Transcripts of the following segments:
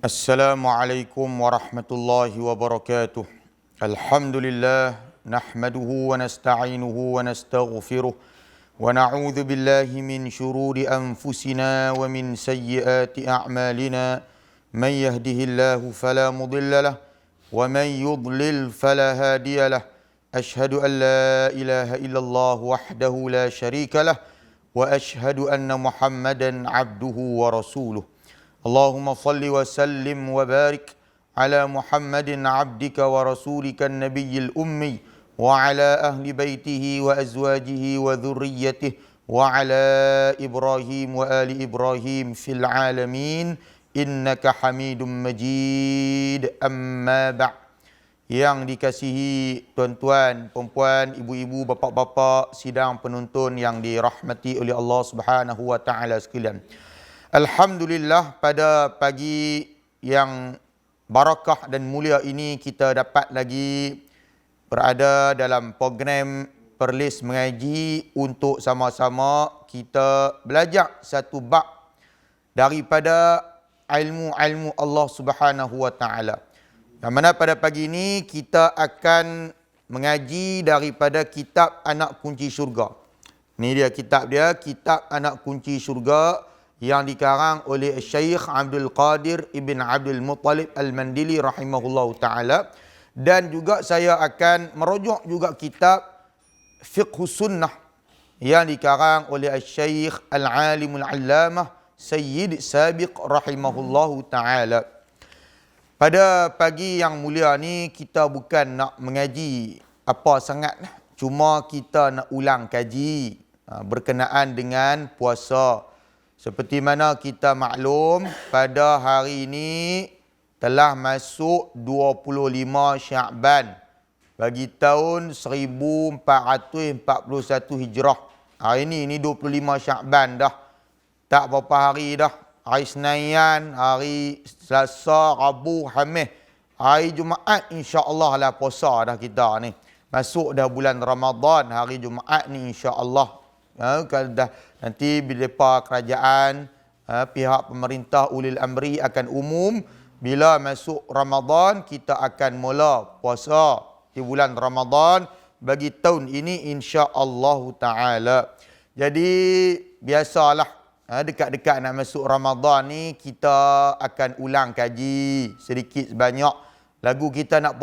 Assalamualaikum warahmatullahi wabarakatuh. Alhamdulillah nahmaduhu wa nasta'inuhu wa nastaghfiruh wa na'udzu billahi min shururi anfusina wa min sayyiati a'malina. Man yahdihillahu fala mudilla lahu wa man yudlil fala hadiya lahu. Ashhadu an la ilaha illallah wahdahu la syarika lahu wa ashhadu anna Muhammadan 'abduhu wa rasuluh. Allahumma salli wa sallim wa barik ala Muhammadin abdika wa rasulika an-nabiyyil ummi wa ala ahli baitihi wa azwajihi wa dhurriyyatihi wa ala Ibrahim wa ali Ibrahim fil alamin innaka Hamidum Majid. Amma ba'. Yang dikasihi tuan-tuan, perempuan, ibu-ibu, bapa-bapa, sidang penonton yang dirahmati oleh Allah Subhanahu wa taala sekalian. Alhamdulillah, pada pagi yang barakah dan mulia ini kita dapat lagi berada dalam program Perlis Mengaji untuk sama-sama kita belajar satu bab daripada ilmu-ilmu Allah Subhanahu wa taala. Yang mana pada pagi ini kita akan mengaji daripada kitab Anak Kunci Syurga. Ini dia kitab dia, kitab Anak Kunci Syurga, yang dikarang oleh Syekh Abdul Qadir Ibn Abdul Muttalib Al-Mandili rahimahullahu ta'ala. Dan juga saya akan merujuk juga kitab Fiqh Sunnah yang dikarang oleh Syekh Al-Alimul Allamah Sayyid Sabiq rahimahullahu ta'ala. Pada pagi yang mulia ni kita bukan nak mengaji apa sangat, cuma kita nak ulang kaji berkenaan dengan puasa. Seperti mana kita maklum, pada hari ini telah masuk 25 Sya'ban bagi tahun 1441 Hijrah. Hari ini 25 Sya'ban dah. Tak berapa hari dah. Hari Senayan, hari Selasa, Rabu, Khamis. Hari Jumaat insya-Allah lah puasa dah kita ni. Masuk dah bulan Ramadan, hari Jumaat ni insya-Allah. Kalau dah nanti bila kerajaan, pihak pemerintah ulil amri akan umum bila masuk Ramadan kita akan mula puasa di bulan Ramadan bagi tahun ini insya-Allah taala. Jadi biasalah dekat-dekat nak masuk Ramadan ni kita akan ulang kaji sedikit sebanyak. Lagu kita nak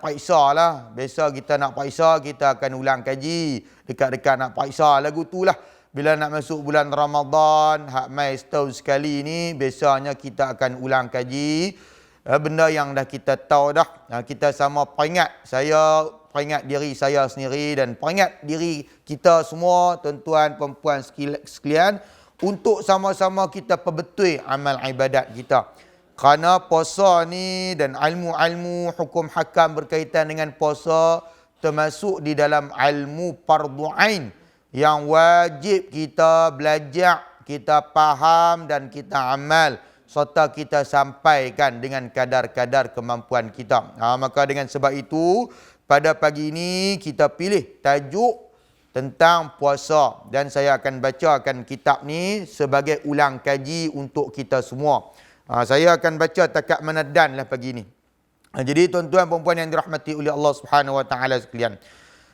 periksa lah. Biasa kita nak periksa, kita akan ulang kaji. Dekat-dekat nak periksa lagu tu lah. Bila nak masuk bulan Ramadan, hak mai setahun sekali ni, biasanya kita akan ulang kaji. Benda yang dah kita tahu dah. Kita sama peringat. Saya peringat diri saya sendiri dan peringat diri kita semua, tuan-tuan, perempuan sekalian, untuk sama-sama kita perbetul amal ibadat kita. Kerana puasa ni dan ilmu-ilmu hukum hakam berkaitan dengan puasa termasuk di dalam ilmu fardu ain yang wajib kita belajar, kita faham dan kita amal serta kita sampaikan dengan kadar-kadar kemampuan kita. Maka dengan sebab itu pada pagi ini kita pilih tajuk tentang puasa dan saya akan bacakan kitab ni sebagai ulang kaji untuk kita semua. Saya akan baca takat manadan lah pagi ni. Jadi tuan-tuan perempuan yang dirahmati oleh Allah Subhanahu wa taala sekalian,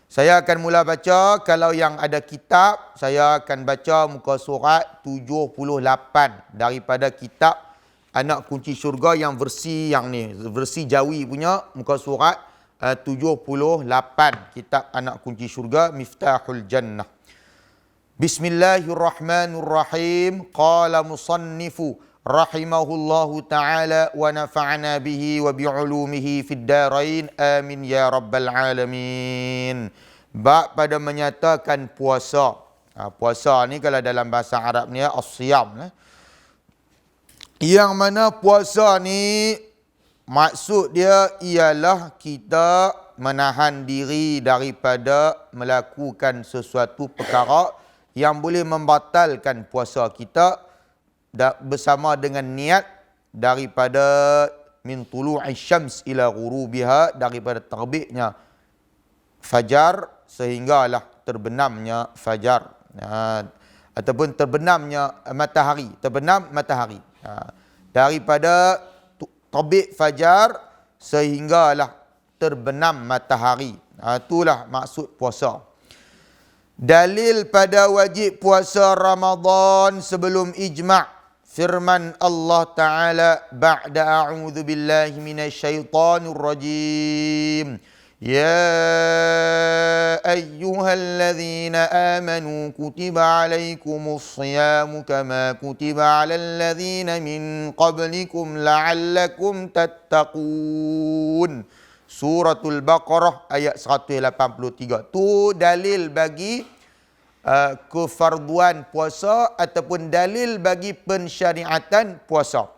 saya akan mula baca. Kalau yang ada kitab, saya akan baca muka surat 78 daripada kitab Anak Kunci Syurga yang versi yang ni, versi Jawi punya, muka surat 78, kitab Anak Kunci Syurga Miftahul Jannah. Bismillahirrahmanirrahim. Qala musannifu rahimahullahu ta'ala wa nafa'na bihi wa bi'ulumihi fid darain amin ya rabbal alamin. Bab pada menyatakan puasa. Puasa ni kalau dalam bahasa Arab ni as-siyam. Yang mana puasa ni maksud dia ialah kita menahan diri daripada melakukan sesuatu perkara yang boleh membatalkan puasa kita bersama dengan niat daripada min tulu'i syams ila ghurubiha, daripada terbitnya fajar sehinggalah terbenamnya fajar. Ataupun terbenamnya matahari, terbenam matahari. daripada terbit fajar sehinggalah terbenam matahari. Itulah maksud puasa. Dalil pada wajib puasa Ramadan sebelum ijma' firman Allah Ta'ala ba'da a'udzu billahi minasyaitonir rajim. Ya ayyuhalladzina amanu kutiba alaikumus shiyamu kama kutiba alal ladzina min qablikum la'allakum tattaqun. Suratul Baqarah ayat 183. Tu dalil bagi kefarduan puasa ataupun dalil bagi pensyariatan puasa.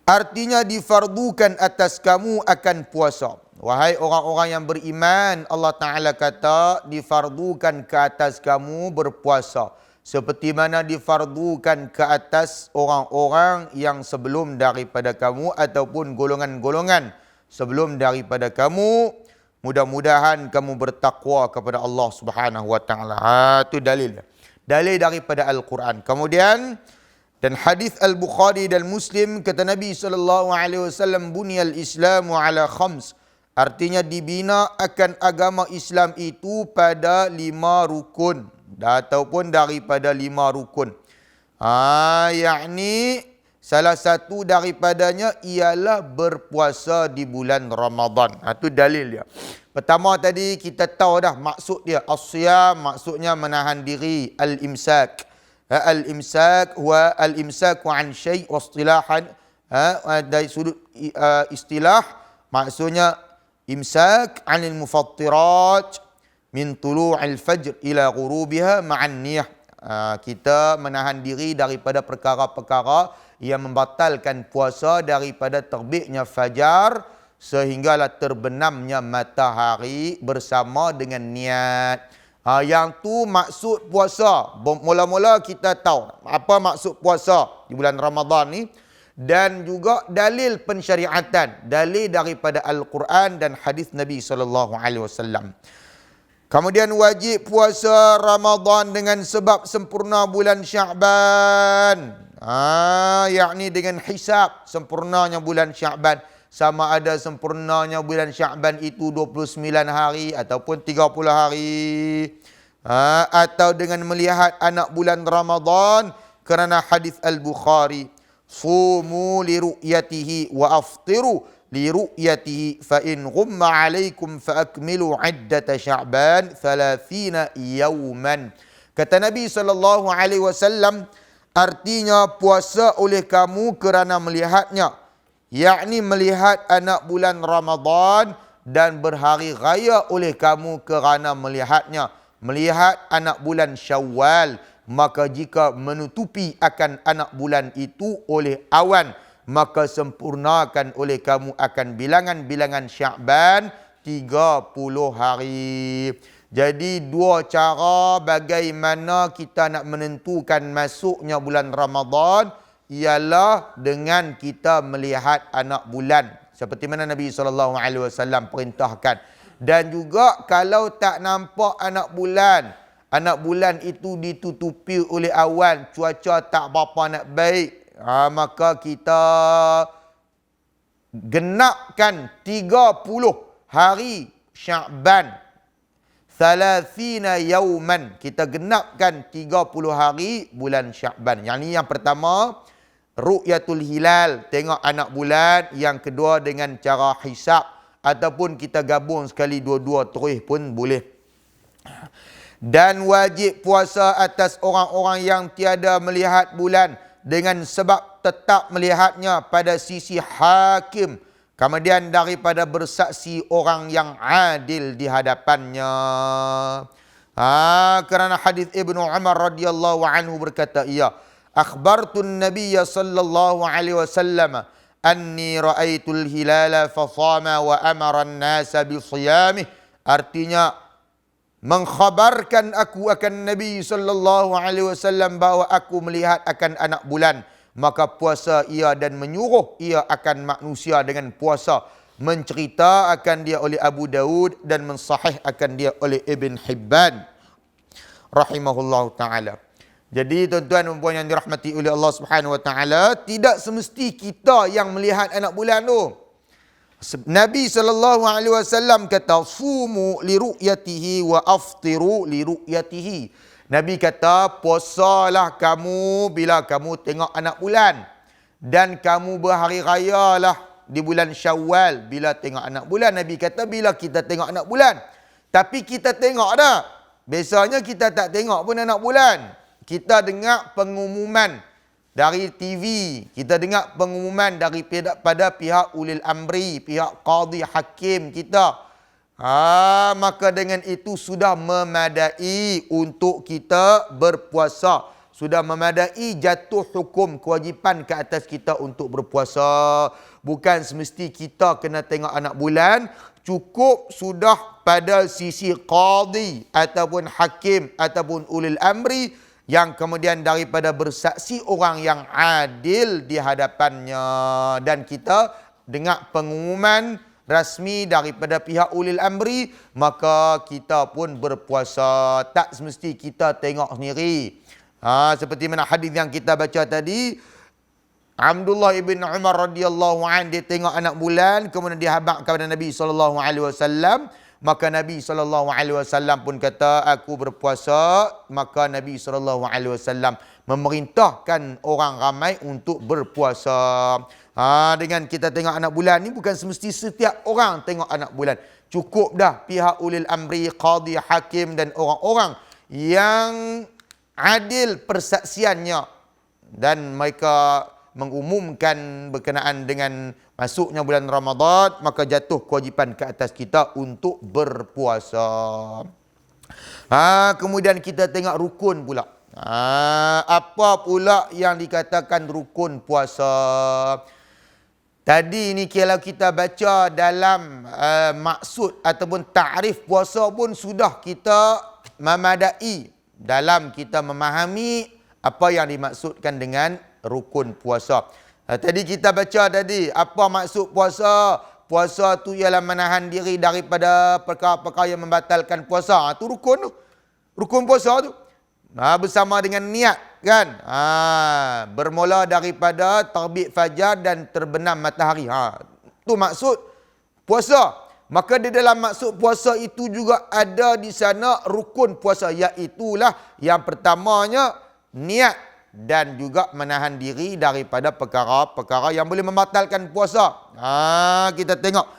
Artinya difardukan atas kamu akan puasa. Wahai orang-orang yang beriman, Allah Ta'ala kata difardukan ke atas kamu berpuasa. Seperti mana difardukan ke atas orang-orang yang sebelum daripada kamu ataupun golongan-golongan sebelum daripada kamu. Mudah-mudahan kamu bertakwa kepada Allah Subhanahu wa Ta'ala. Itu dalil. Dalil daripada Al-Quran. Kemudian dan hadis Al-Bukhari dan Muslim kata Nabi SAW, bunyal Islamu ala khams. Artinya dibina akan agama Islam itu pada 5 rukun ataupun daripada 5 rukun. Yakni salah satu daripadanya ialah berpuasa di bulan Ramadan. Itu dalil dia. Pertama tadi kita tahu dah maksud dia. As-siyam maksudnya menahan diri. Al-imsak. Al-imsak wa al-imsaku an syai' wa istilahan. Dari sudut istilah maksudnya imsak anil mufattirat min tulu'il fajr ila ghurubiha ma'an niyah. Kita menahan diri daripada perkara-perkara yang membatalkan puasa daripada terbitnya fajar sehinggalah terbenamnya matahari bersama dengan niat. Yang tu maksud puasa. Mula-mula kita tahu apa maksud puasa di bulan Ramadan ni. Dan juga dalil pensyariatan, dalil daripada Al-Quran dan hadis Nabi SAW. Kemudian wajib puasa Ramadan dengan sebab sempurna bulan Sya'ban. Yakni dengan hisab sempurnanya bulan Sya'ban. Sama ada sempurnanya bulan Sya'ban itu 29 hari ataupun 30 hari. Atau dengan melihat anak bulan Ramadan kerana hadis Al-Bukhari. Sumu li ru'yatihi wa aftiru li ru'yatihi fa in ghumma alaikum fa akmilu iddata Sya'ban 30 yawman. Kata Nabi SAW, artinya puasa oleh kamu kerana melihatnya, yakni melihat anak bulan Ramadan, dan berhari raya oleh kamu kerana melihatnya, melihat anak bulan Syawal. Maka jika menutupi akan anak bulan itu oleh awan, maka sempurnakan oleh kamu akan bilangan-bilangan Sya'ban 30 hari. Jadi 2 cara bagaimana kita nak menentukan masuknya bulan Ramadan ialah dengan kita melihat anak bulan. Seperti mana Nabi SAW perintahkan. Dan juga kalau tak nampak anak bulan itu ditutupi oleh awan, cuaca tak berapa nak baik, maka kita genapkan 30 hari Sya'ban. 30 yauman. Kita genapkan 30 hari bulan Sya'ban. Yang ni yang pertama, ru'yatul hilal, tengok anak bulan. Yang kedua dengan cara hisab. Ataupun kita gabung sekali dua-dua terus pun boleh. Dan wajib puasa atas orang-orang yang tiada melihat bulan dengan sebab tetap melihatnya pada sisi hakim. Kemudian daripada bersaksi orang yang adil di hadapannya. Kerana hadis Ibnu Umar radhiyallahu anhu berkata, akhbartun Nabiyya sallallahu alaihi wasallam anni ra'aitul hilala fasama wa amara an-nasa bi siyamih. Artinya mengkhabarkan aku akan Nabi SAW bahawa aku melihat akan anak bulan. Maka puasa ia dan menyuruh ia akan manusia dengan puasa. Mencerita akan dia oleh Abu Daud dan mensahih akan dia oleh Ibn Hibban. Rahimahullah ta'ala. Jadi tuan-tuan dan puan yang dirahmati oleh Allah Subhanahu Wa Taala, tidak semesti kita yang melihat anak bulan tu. Nabi SAW kata, sumu li ru'yatihi wa aftiru li ru'yatihi. Nabi kata, puasalah kamu bila kamu tengok anak bulan. Dan kamu berhari raya lah di bulan Syawal bila tengok anak bulan. Nabi kata, bila kita tengok anak bulan. Tapi kita tengok dah. Biasanya kita tak tengok pun anak bulan. Kita dengar pengumuman dari TV, kita dengar pengumuman daripada pihak ulil amri, pihak qadi hakim kita. Maka dengan itu sudah memadai untuk kita berpuasa. Sudah memadai jatuh hukum kewajipan ke atas kita untuk berpuasa. Bukan semesti kita kena tengok anak bulan. Cukup sudah pada sisi qadi ataupun hakim ataupun ulil amri yang kemudian daripada bersaksi orang yang adil di hadapannya. Dan kita dengar pengumuman rasmi daripada pihak ulil amri, maka kita pun berpuasa. Tak semesti kita tengok sendiri. Seperti mana hadis yang kita baca tadi, Abdullah ibn Umar radhiyallahu an, dia tengok anak bulan, kemudian dia habaq kepada Nabi SAW. Maka Nabi SAW pun kata, aku berpuasa. Maka Nabi SAW memerintahkan orang ramai untuk berpuasa. Dengan kita tengok anak bulan ni, bukan semesti setiap orang tengok anak bulan. Cukup dah pihak ulil amri, qadi, hakim dan orang-orang yang adil persaksiannya. Dan mereka mengumumkan berkenaan dengan masuknya bulan Ramadan, maka jatuh kewajipan ke atas kita untuk berpuasa. Kemudian kita tengok rukun pula. Apa pula yang dikatakan rukun puasa? Tadi ni kalau kita baca dalam maksud ataupun takrif puasa pun sudah kita memadai dalam kita memahami apa yang dimaksudkan dengan rukun puasa. Tadi kita baca tadi, apa maksud puasa? Puasa tu ialah menahan diri daripada perkara-perkara yang membatalkan puasa. Itu rukun tu. Rukun puasa tu. Bersama dengan niat kan. Bermula daripada terbit fajar dan terbenam matahari. Itu maksud puasa. Maka di dalam maksud puasa itu juga ada di sana rukun puasa. Iaitulah yang pertamanya niat. Dan juga menahan diri daripada perkara-perkara yang boleh membatalkan puasa. Kita tengok.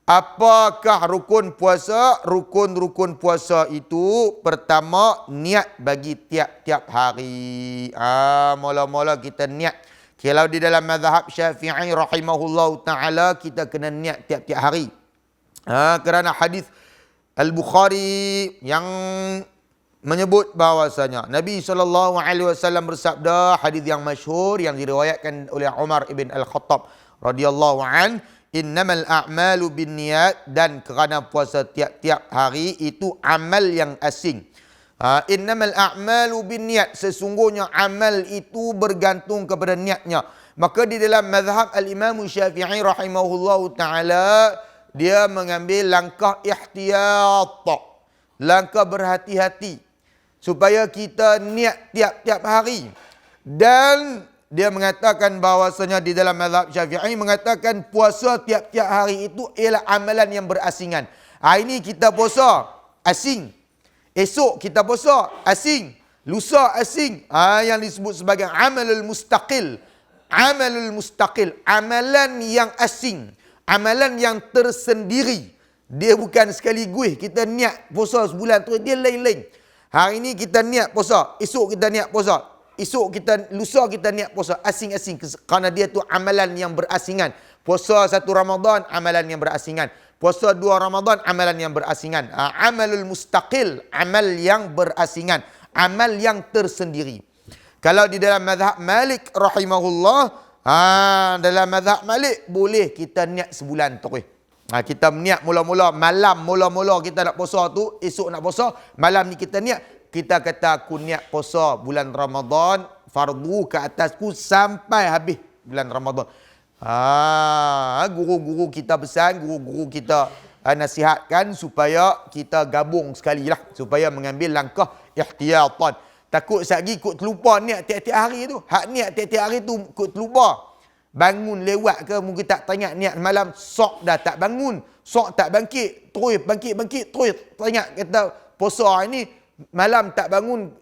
Apakah rukun puasa? Rukun-rukun puasa itu pertama niat bagi tiap-tiap hari. Mula-mula kita niat. Kalau di dalam mazhab Syafi'i rahimahullah ta'ala, kita kena niat tiap-tiap hari. Kerana hadis Al-Bukhari yang menyebut bahawasanya Nabi SAW bersabda, hadis yang masyhur yang diriwayatkan oleh Umar ibn Al-Khattab radhiyallahu an, innamal a'malu binniyat, dan kerana puasa tiap-tiap hari itu amal yang asing. Innamal a'malu binniyat, sesungguhnya amal itu bergantung kepada niatnya. Maka di dalam mazhab al-Imam Syafi'i rahimahullahu taala, dia mengambil langkah ihtiyat, langkah berhati-hati supaya kita niat tiap-tiap hari. Dan dia mengatakan bahawasanya di dalam mazhab Syafi'i mengatakan puasa tiap-tiap hari itu ialah amalan yang berasingan. Hari ini kita puasa asing, esok kita puasa asing, lusa asing. Yang disebut sebagai amalul mustaqil. Amalul mustaqil, amalan yang asing, amalan yang tersendiri. Dia bukan sekaligus kita niat puasa sebulan terus, dia lain-lain. Hari ini kita niat puasa, esok kita niat puasa, lusa kita niat puasa, asing-asing. Kerana dia tu amalan yang berasingan. Puasa 1 Ramadan, amalan yang berasingan. Puasa 2 Ramadan, amalan yang berasingan. Amalul mustaqil, amal yang berasingan, amal yang tersendiri. Kalau di dalam mazhab Malik rahimahullah, dalam mazhab Malik boleh kita niat sebulan terus. Kita niat mula-mula malam, mula-mula kita nak puasa tu, esok nak puasa, malam ni kita niat. Kita kata aku niat puasa bulan Ramadan, fardu ke atasku sampai habis bulan Ramadan. Guru-guru kita pesan, guru-guru kita nasihatkan supaya kita gabung sekali lah, supaya mengambil langkah ihtiyatan. Takut satgi kut terlupa niat tiap-tiap hari tu. Hak niat tiap-tiap hari tu kut terlupa. Bangun lewat ke mungkin tak teringat niat malam, sok dah tak bangun, sok tak bangkit, terus bangkit, terus teringat kata puasa hari ni malam tak bangun,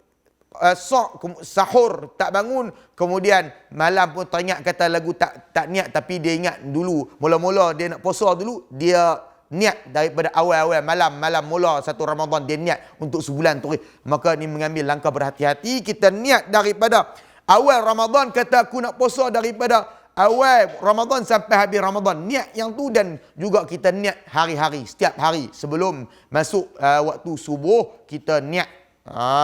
sok sahur tak bangun, kemudian malam pun teringat kata lagu tak niat, tapi dia ingat dulu mula-mula dia nak puasa dulu, dia niat daripada awal-awal malam mula satu Ramadan dia niat untuk sebulan terus. Maka ni mengambil langkah berhati-hati, kita niat daripada awal Ramadan, kata aku nak puasa daripada awal Ramadan sampai habis Ramadan, niat yang tu. Dan juga kita niat hari-hari, setiap hari sebelum masuk waktu subuh kita niat.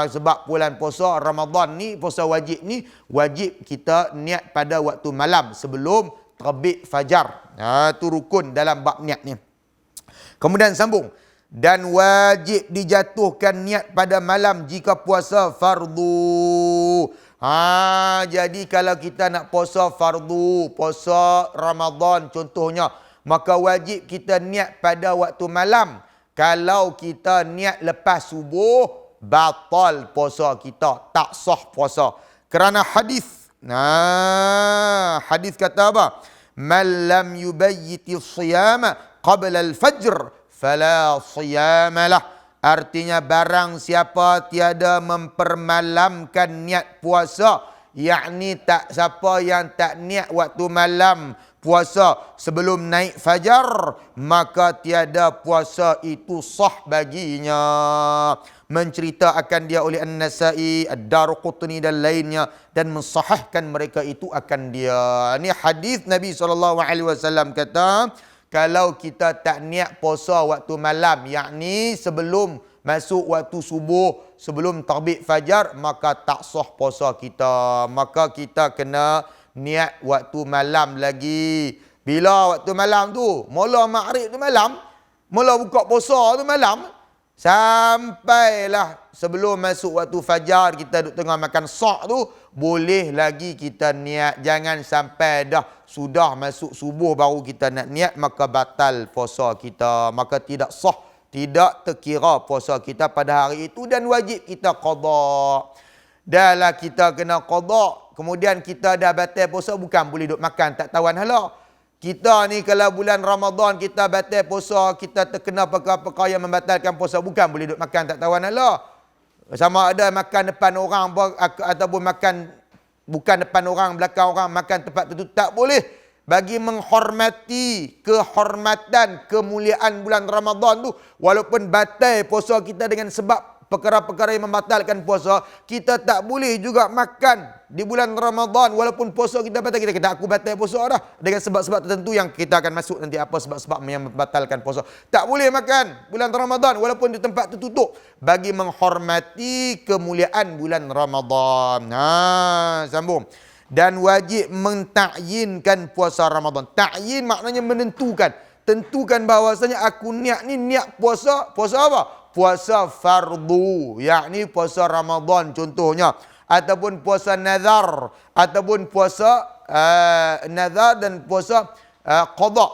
Sebab bulan puasa Ramadan ni, puasa wajib ni, wajib kita niat pada waktu malam sebelum terbit fajar. Tu rukun dalam bab niat ni. Kemudian sambung, dan wajib dijatuhkan niat pada malam jika puasa fardu. Jadi kalau kita nak puasa fardu, puasa Ramadan contohnya, maka wajib kita niat pada waktu malam. Kalau kita niat lepas subuh, batal puasa kita, tak sah puasa. Kerana hadis. Hadis kata apa? Man lam yubayyiti siyama qabla al-fajr fala siyama lah. Artinya barang siapa tiada mempermalamkan niat puasa, yakni tak siapa yang tak niat waktu malam puasa sebelum naik fajar, maka tiada puasa itu sah baginya. Menceritakan dia oleh An-Nasai, Ad-Darqutni dan lainnya, dan mensahihkan mereka itu akan dia. Ini hadis Nabi SAW kata, kalau kita tak niat puasa waktu malam, yakni sebelum masuk waktu subuh, sebelum terbit fajar, maka tak sah puasa kita. Maka kita kena niat waktu malam lagi. Bila waktu malam tu? Mula maghrib tu malam, mula buka puasa tu malam, sampailah sebelum masuk waktu fajar, kita duduk tengah makan sok tu, boleh lagi kita niat. Jangan sampai dah sudah masuk subuh baru kita nak niat, maka batal puasa kita. Maka tidak sah, tidak terkira puasa kita pada hari itu, dan wajib kita qada. Dahlah kita kena qada, kemudian kita dah batal puasa, bukan boleh duduk makan tak tawan hala. Kita ni kalau bulan Ramadan kita batal puasa, kita terkena perkara-perkara yang membatalkan puasa, bukan boleh duduk makan tak tawan hala. Sama ada makan depan orang ataupun makan bukan depan orang, belakang orang, makan tempat tertentu, tak boleh. Bagi menghormati kehormatan, kemuliaan bulan Ramadan tu, walaupun batal puasa kita dengan sebab perkara-perkara yang membatalkan puasa, kita tak boleh juga makan di bulan Ramadan walaupun puasa kita batal. Kita kata aku batal puasa dah dengan sebab-sebab tertentu yang kita akan masuk nanti, apa sebab-sebab yang membatalkan puasa. Tak boleh makan bulan Ramadan walaupun di tempat tertutup, bagi menghormati kemuliaan bulan Ramadan. Sambung. Dan wajib mentakyinkan puasa Ramadan. Takyin maknanya menentukan. Tentukan bahawasanya aku niat ni niat puasa apa? Puasa fardu, yakni puasa Ramadan contohnya, ataupun puasa nazar, ataupun puasa nazar dan puasa qada.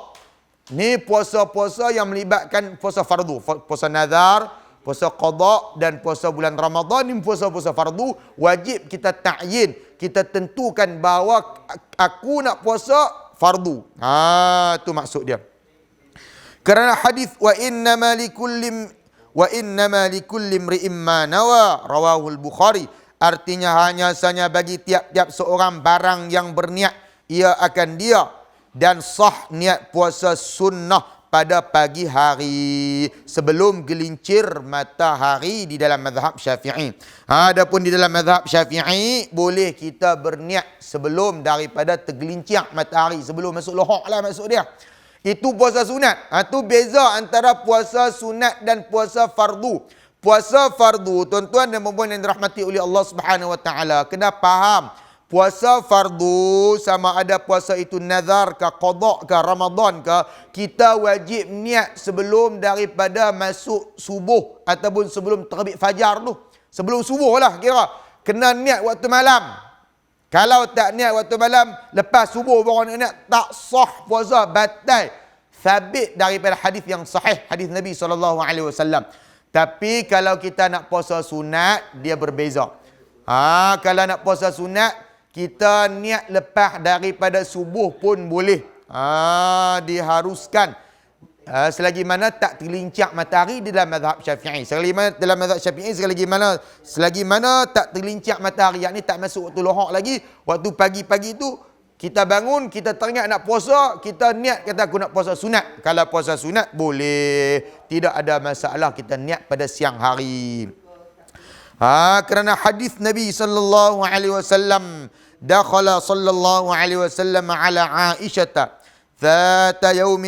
Ni puasa-puasa yang melibatkan puasa fardu. Puasa nazar, puasa qada dan puasa bulan Ramadan ni puasa-puasa fardu, wajib kita takyin, kita tentukan bahawa aku nak puasa fardu. Tu maksud dia. Kerana hadis wa innama likulli imri'in ma nawa rawahul Bukhari, artinya hanya saja bagi tiap-tiap seorang barang yang berniat ia akan dia, dan sah niat puasa sunnah pada pagi hari sebelum gelincir matahari di dalam mazhab Syafi'i. Adapun di dalam mazhab Syafi'i boleh kita berniat sebelum daripada tergelincir matahari, sebelum masuk lohak lah maksud dia. Itu puasa sunat. Itu beza antara puasa sunat dan puasa fardu. Puasa fardu, tuan-tuan dan puan-puan yang dirahmati oleh Allah Subhanahu Wa Taala, kena faham. Puasa fardu sama ada puasa itu nazar ke, qada ke, Ramadan ke, kita wajib niat sebelum daripada masuk subuh ataupun sebelum terbit fajar tu. Sebelum subuh lah kira. Kena niat waktu malam. Kalau tak niat waktu malam, lepas subuh baru nak niat, tak sah puasa, batal. Sabit daripada hadis yang sahih, hadis Nabi SAW. Tapi kalau kita nak puasa sunat, dia berbeza. Kalau nak puasa sunat, kita niat lepas daripada subuh pun boleh. Diharuskan. Selagi mana tak tergelincir matahari di dalam mazhab Syafi'i. Selagi mana dalam mazhab Syafi'i, selagi mana tak tergelincir matahari, yakni tak masuk waktu lohak lagi, waktu pagi-pagi tu kita bangun, kita teringat nak puasa, kita niat kata aku nak puasa sunat. Kalau puasa sunat boleh, tidak ada masalah kita niat pada siang hari. Kerana hadis Nabi sallallahu alaihi wasallam, dakhala sallallahu alaihi wasallam ala Aisyah ذات يوم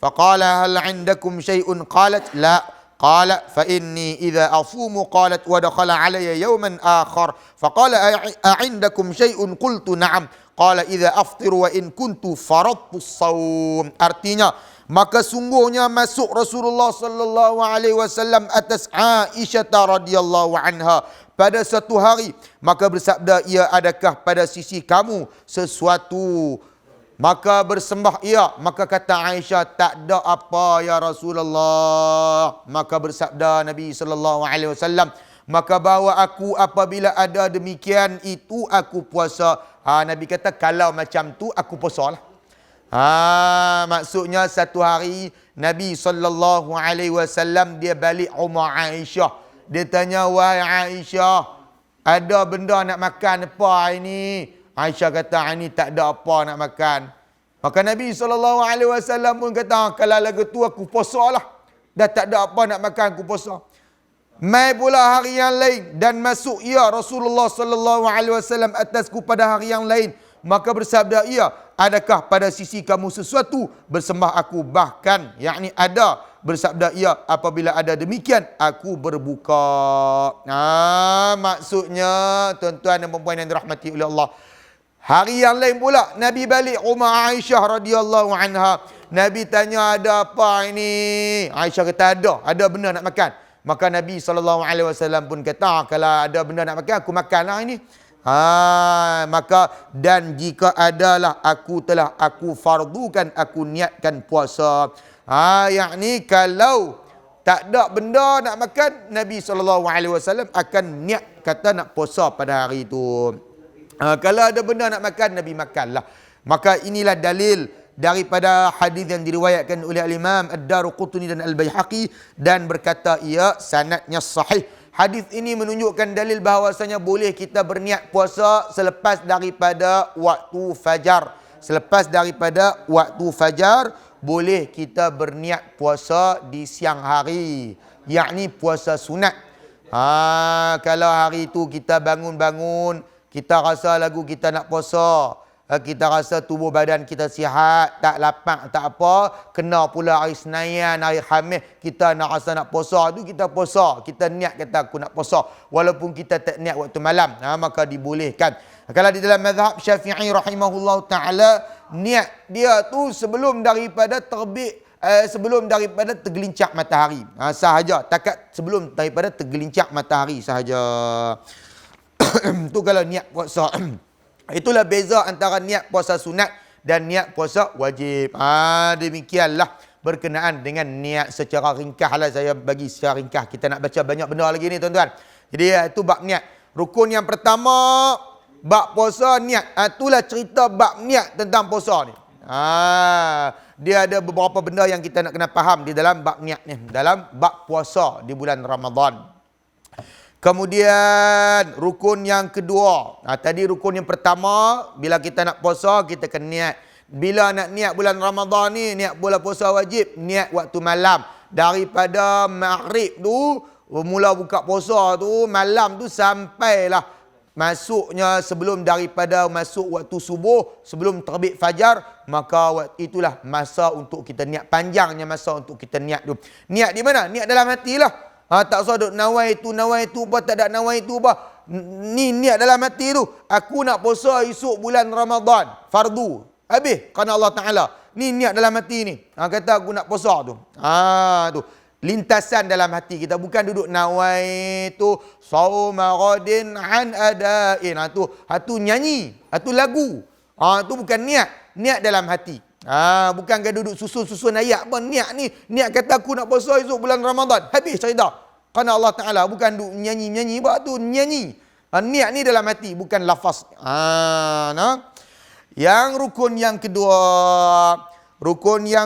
فقال هل عندكم شيء قالت لا قال فإني إذا أصوم قالت ودخل علي يوما آخر فقال أعندكم شيء قلت نعم قال إذا أفطر وإن كنت فرضت الصوم. Artinya, maka sungguhnya masuk Rasulullah sallallahu alaihi wasallam atas Aisyah radhiyallahu anha pada satu hari, maka bersabda ia, adakah pada sisi kamu sesuatu? Maka bersembah ia, maka kata Aisyah, tak ada apa ya Rasulullah. Maka bersabda Nabi sallallahu alaihi wasallam, maka bawa aku apabila ada demikian itu aku puasa. Nabi kata kalau macam tu aku puasalah. Maksudnya satu hari Nabi sallallahu alaihi wasallam dia balik rumah Aisyah. Dia tanya, wahai Aisyah, ada benda nak makan apa ini? Aisyah kata, ini tak ada apa nak makan. Maka Nabi SAW pun kata, kalau lagu tu aku puasalah. Dah tak ada apa nak makan, aku puasa. Mai pula hari yang lain dan masuk ia Rasulullah SAW atasku pada hari yang lain. Maka bersabda ia, adakah pada sisi kamu sesuatu? Bersembah aku, bahkan yakni ada. Bersabda ia, apabila ada demikian aku berbuka. Maksudnya tuan-tuan dan puan-puan yang dirahmati oleh Allah, hari yang lain pula Nabi balik rumah Aisyah radhiyallahu anha. Nabi tanya, ada apa ini? Aisyah kata ada benda nak makan. Maka Nabi SAW pun kata, kalau ada benda nak makan, aku makanlah ini. Maka dan jika adalah aku fardukan, aku niatkan puasa. Yakni kalau tak ada benda nak makan, Nabi SAW akan niat kata nak puasa pada hari itu. Kalau ada benda nak makan, Nabi makanlah. Maka inilah dalil daripada hadis yang diriwayatkan oleh Al-Imam Ad-Daruqutni dan Al-Baihaqi dan berkata ia sanadnya sahih. Hadis ini menunjukkan dalil bahawasanya boleh kita berniat puasa selepas daripada waktu fajar. Selepas daripada waktu fajar, boleh kita berniat puasa di siang hari, yakni puasa sunat. Kalau hari itu kita bangun-bangun, kita rasa lagu kita nak puasa, kita rasa tubuh badan kita sihat, tak lapang, tak apa, kena pula hari Senayan, hari Khamis, kita nak rasa nak puasa tu, kita puasa. Kita niat kata aku nak puasa, walaupun kita tak niat waktu malam, maka dibolehkan. Kalau di dalam mazhab Syafi'i rahimahullah ta'ala, niat dia tu sebelum daripada terbit, sebelum daripada tergelincir matahari sahaja, takat sebelum daripada tergelincir matahari sahaja. Tu kalau niat puasa. Itulah beza antara niat puasa sunat dan niat puasa wajib. Demikianlah berkenaan dengan niat secara ringkas lah. Saya bagi secara ringkas. Kita nak baca banyak benda lagi ni tuan-tuan. Jadi itu bab niat. Rukun yang pertama, bab puasa niat. Itulah cerita bab niat tentang puasa ni. Dia ada beberapa benda yang kita nak kena faham di dalam bab niat ni. Dalam bab puasa di bulan Ramadan. Kemudian rukun yang kedua. Tadi rukun yang pertama, bila kita nak puasa, kita kena niat. Bila nak niat bulan Ramadan ni, niat bulan puasa wajib, niat waktu malam. Daripada maghrib tu, mula buka puasa tu, malam tu sampailah masuknya sebelum daripada masuk waktu subuh, sebelum terbit fajar, maka itulah masa untuk kita niat. Panjangnya masa untuk kita niat tu. Niat di mana? Niat dalam hatilah. Tak usah duk nawai tu apa, tak ada nawai tu apa. Ni niat dalam hati tu. Aku nak puasa esok bulan Ramadan. Fardu. Habis. Kerana Allah Ta'ala. Ni niat dalam hati ni. Kata aku nak puasa tu. Tu. Lintasan dalam hati kita. Bukan duduk nawai tu. Sawma ghadin an adain. Tu nyanyi. Tu lagu. Tu bukan niat. Niat dalam hati. Bukan kau duduk susun-susun ayat apa. Niat ni, niat kata aku nak puasa esok bulan Ramadan. Habis cerita. Kerana Allah Ta'ala, bukan duduk nyanyi-nyanyi. Buat tu nyanyi. Niat ni dalam hati, bukan lafaz. Yang rukun yang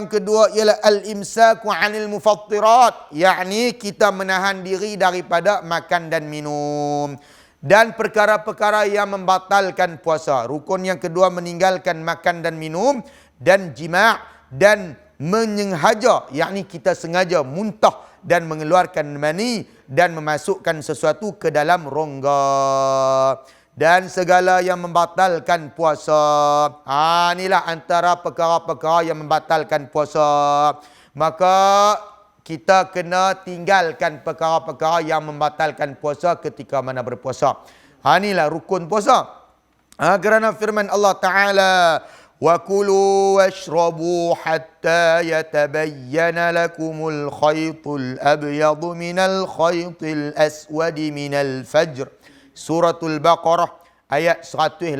kedua ialah al-imsaku 'anil mufattirat, yakni kita menahan diri daripada makan dan minum dan perkara-perkara yang membatalkan puasa. Rukun yang kedua meninggalkan makan dan minum dan jima' dan menyengaja, yakni kita sengaja muntah dan mengeluarkan mani dan memasukkan sesuatu ke dalam rongga dan segala yang membatalkan puasa. Inilah antara perkara-perkara yang membatalkan puasa. Maka kita kena tinggalkan perkara-perkara yang membatalkan puasa ketika mana berpuasa. Inilah rukun puasa. Kerana firman Allah Ta'ala, وَكُلُوا وَاشْرَبُوا حَتَّى يَتَبَيَّنَ لَكُمُ الْخَيْطُ الْأَبْيَضُ مِنَ الْخَيْطِ الْأَسْوَدِ مِنَ الْفَجْرِ. Suratul Baqarah ayat 187.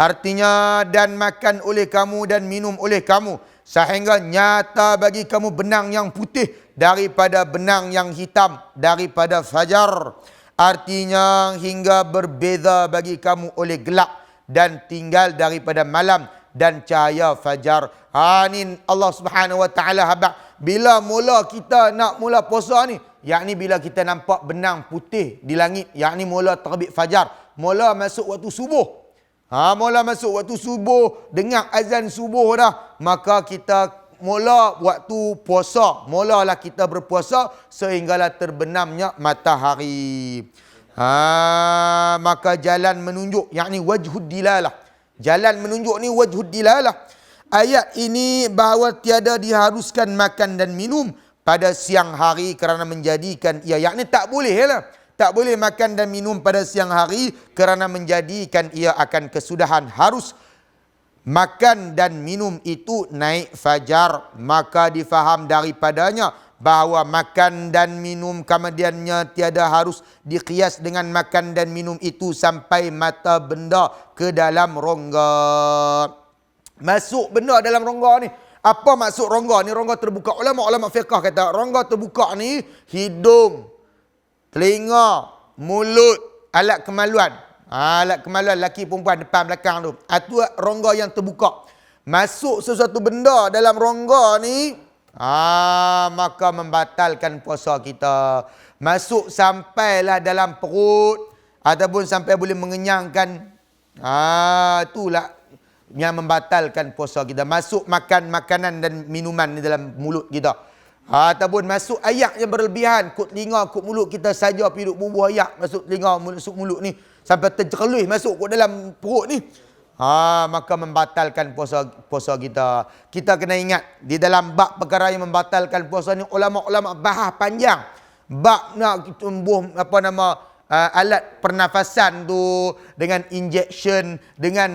Artinya, dan makan oleh kamu dan minum oleh kamu sehingga nyata bagi kamu benang yang putih daripada benang yang hitam daripada fajar. Artinya, hingga berbeza bagi kamu oleh gelap dan tinggal daripada malam dan cahaya fajar. Ini Allah Subhanahu wa taala habaq bila mula kita nak mula puasa ni, yakni bila kita nampak benang putih di langit, yakni mula terbit fajar, mula masuk waktu subuh. Mula masuk waktu subuh, dengar azan subuh dah, maka kita mula waktu puasa. Mulalah kita berpuasa sehinggalah terbenamnya matahari. Maka jalan menunjuk, yakni wajhud dilalah. Jalan menunjuk ni wajhud dilalah. Ayat ini bahawa tiada diharuskan makan dan minum pada siang hari kerana menjadikan ia, yakni tak boleh lah. Tak boleh makan dan minum pada siang hari kerana menjadikan ia akan kesudahan. Harus makan dan minum itu naik fajar. Maka difaham daripadanya bahawa makan dan minum kemudiannya tiada harus dikias dengan makan dan minum itu sampai mata benda ke dalam rongga. Masuk benda dalam rongga ni. Apa maksud rongga ni? Rongga terbuka. Ulama-ulama fiqah kata rongga terbuka ni hidung, telinga, mulut, alat kemaluan. Alat kemaluan laki perempuan depan belakang tu. Itu rongga yang terbuka. Masuk sesuatu benda dalam rongga ni, maka membatalkan puasa kita. Masuk sampailah dalam perut ataupun sampai boleh mengenyangkan, itulah yang membatalkan puasa kita. Masuk makan makanan dan minuman di dalam mulut kita, ataupun masuk ayak yang berlebihan, kut telinga, kut mulut kita saja pergi duk bubuh ayak masuk telinga, masuk mulut ni sampai terjeruh masuk ke dalam perut ni, maka membatalkan puasa kita. Kita kena ingat di dalam bab perkara yang membatalkan puasa ni, ulama-ulama bahas panjang. Bab nak tumbuh alat pernafasan tu dengan injection, dengan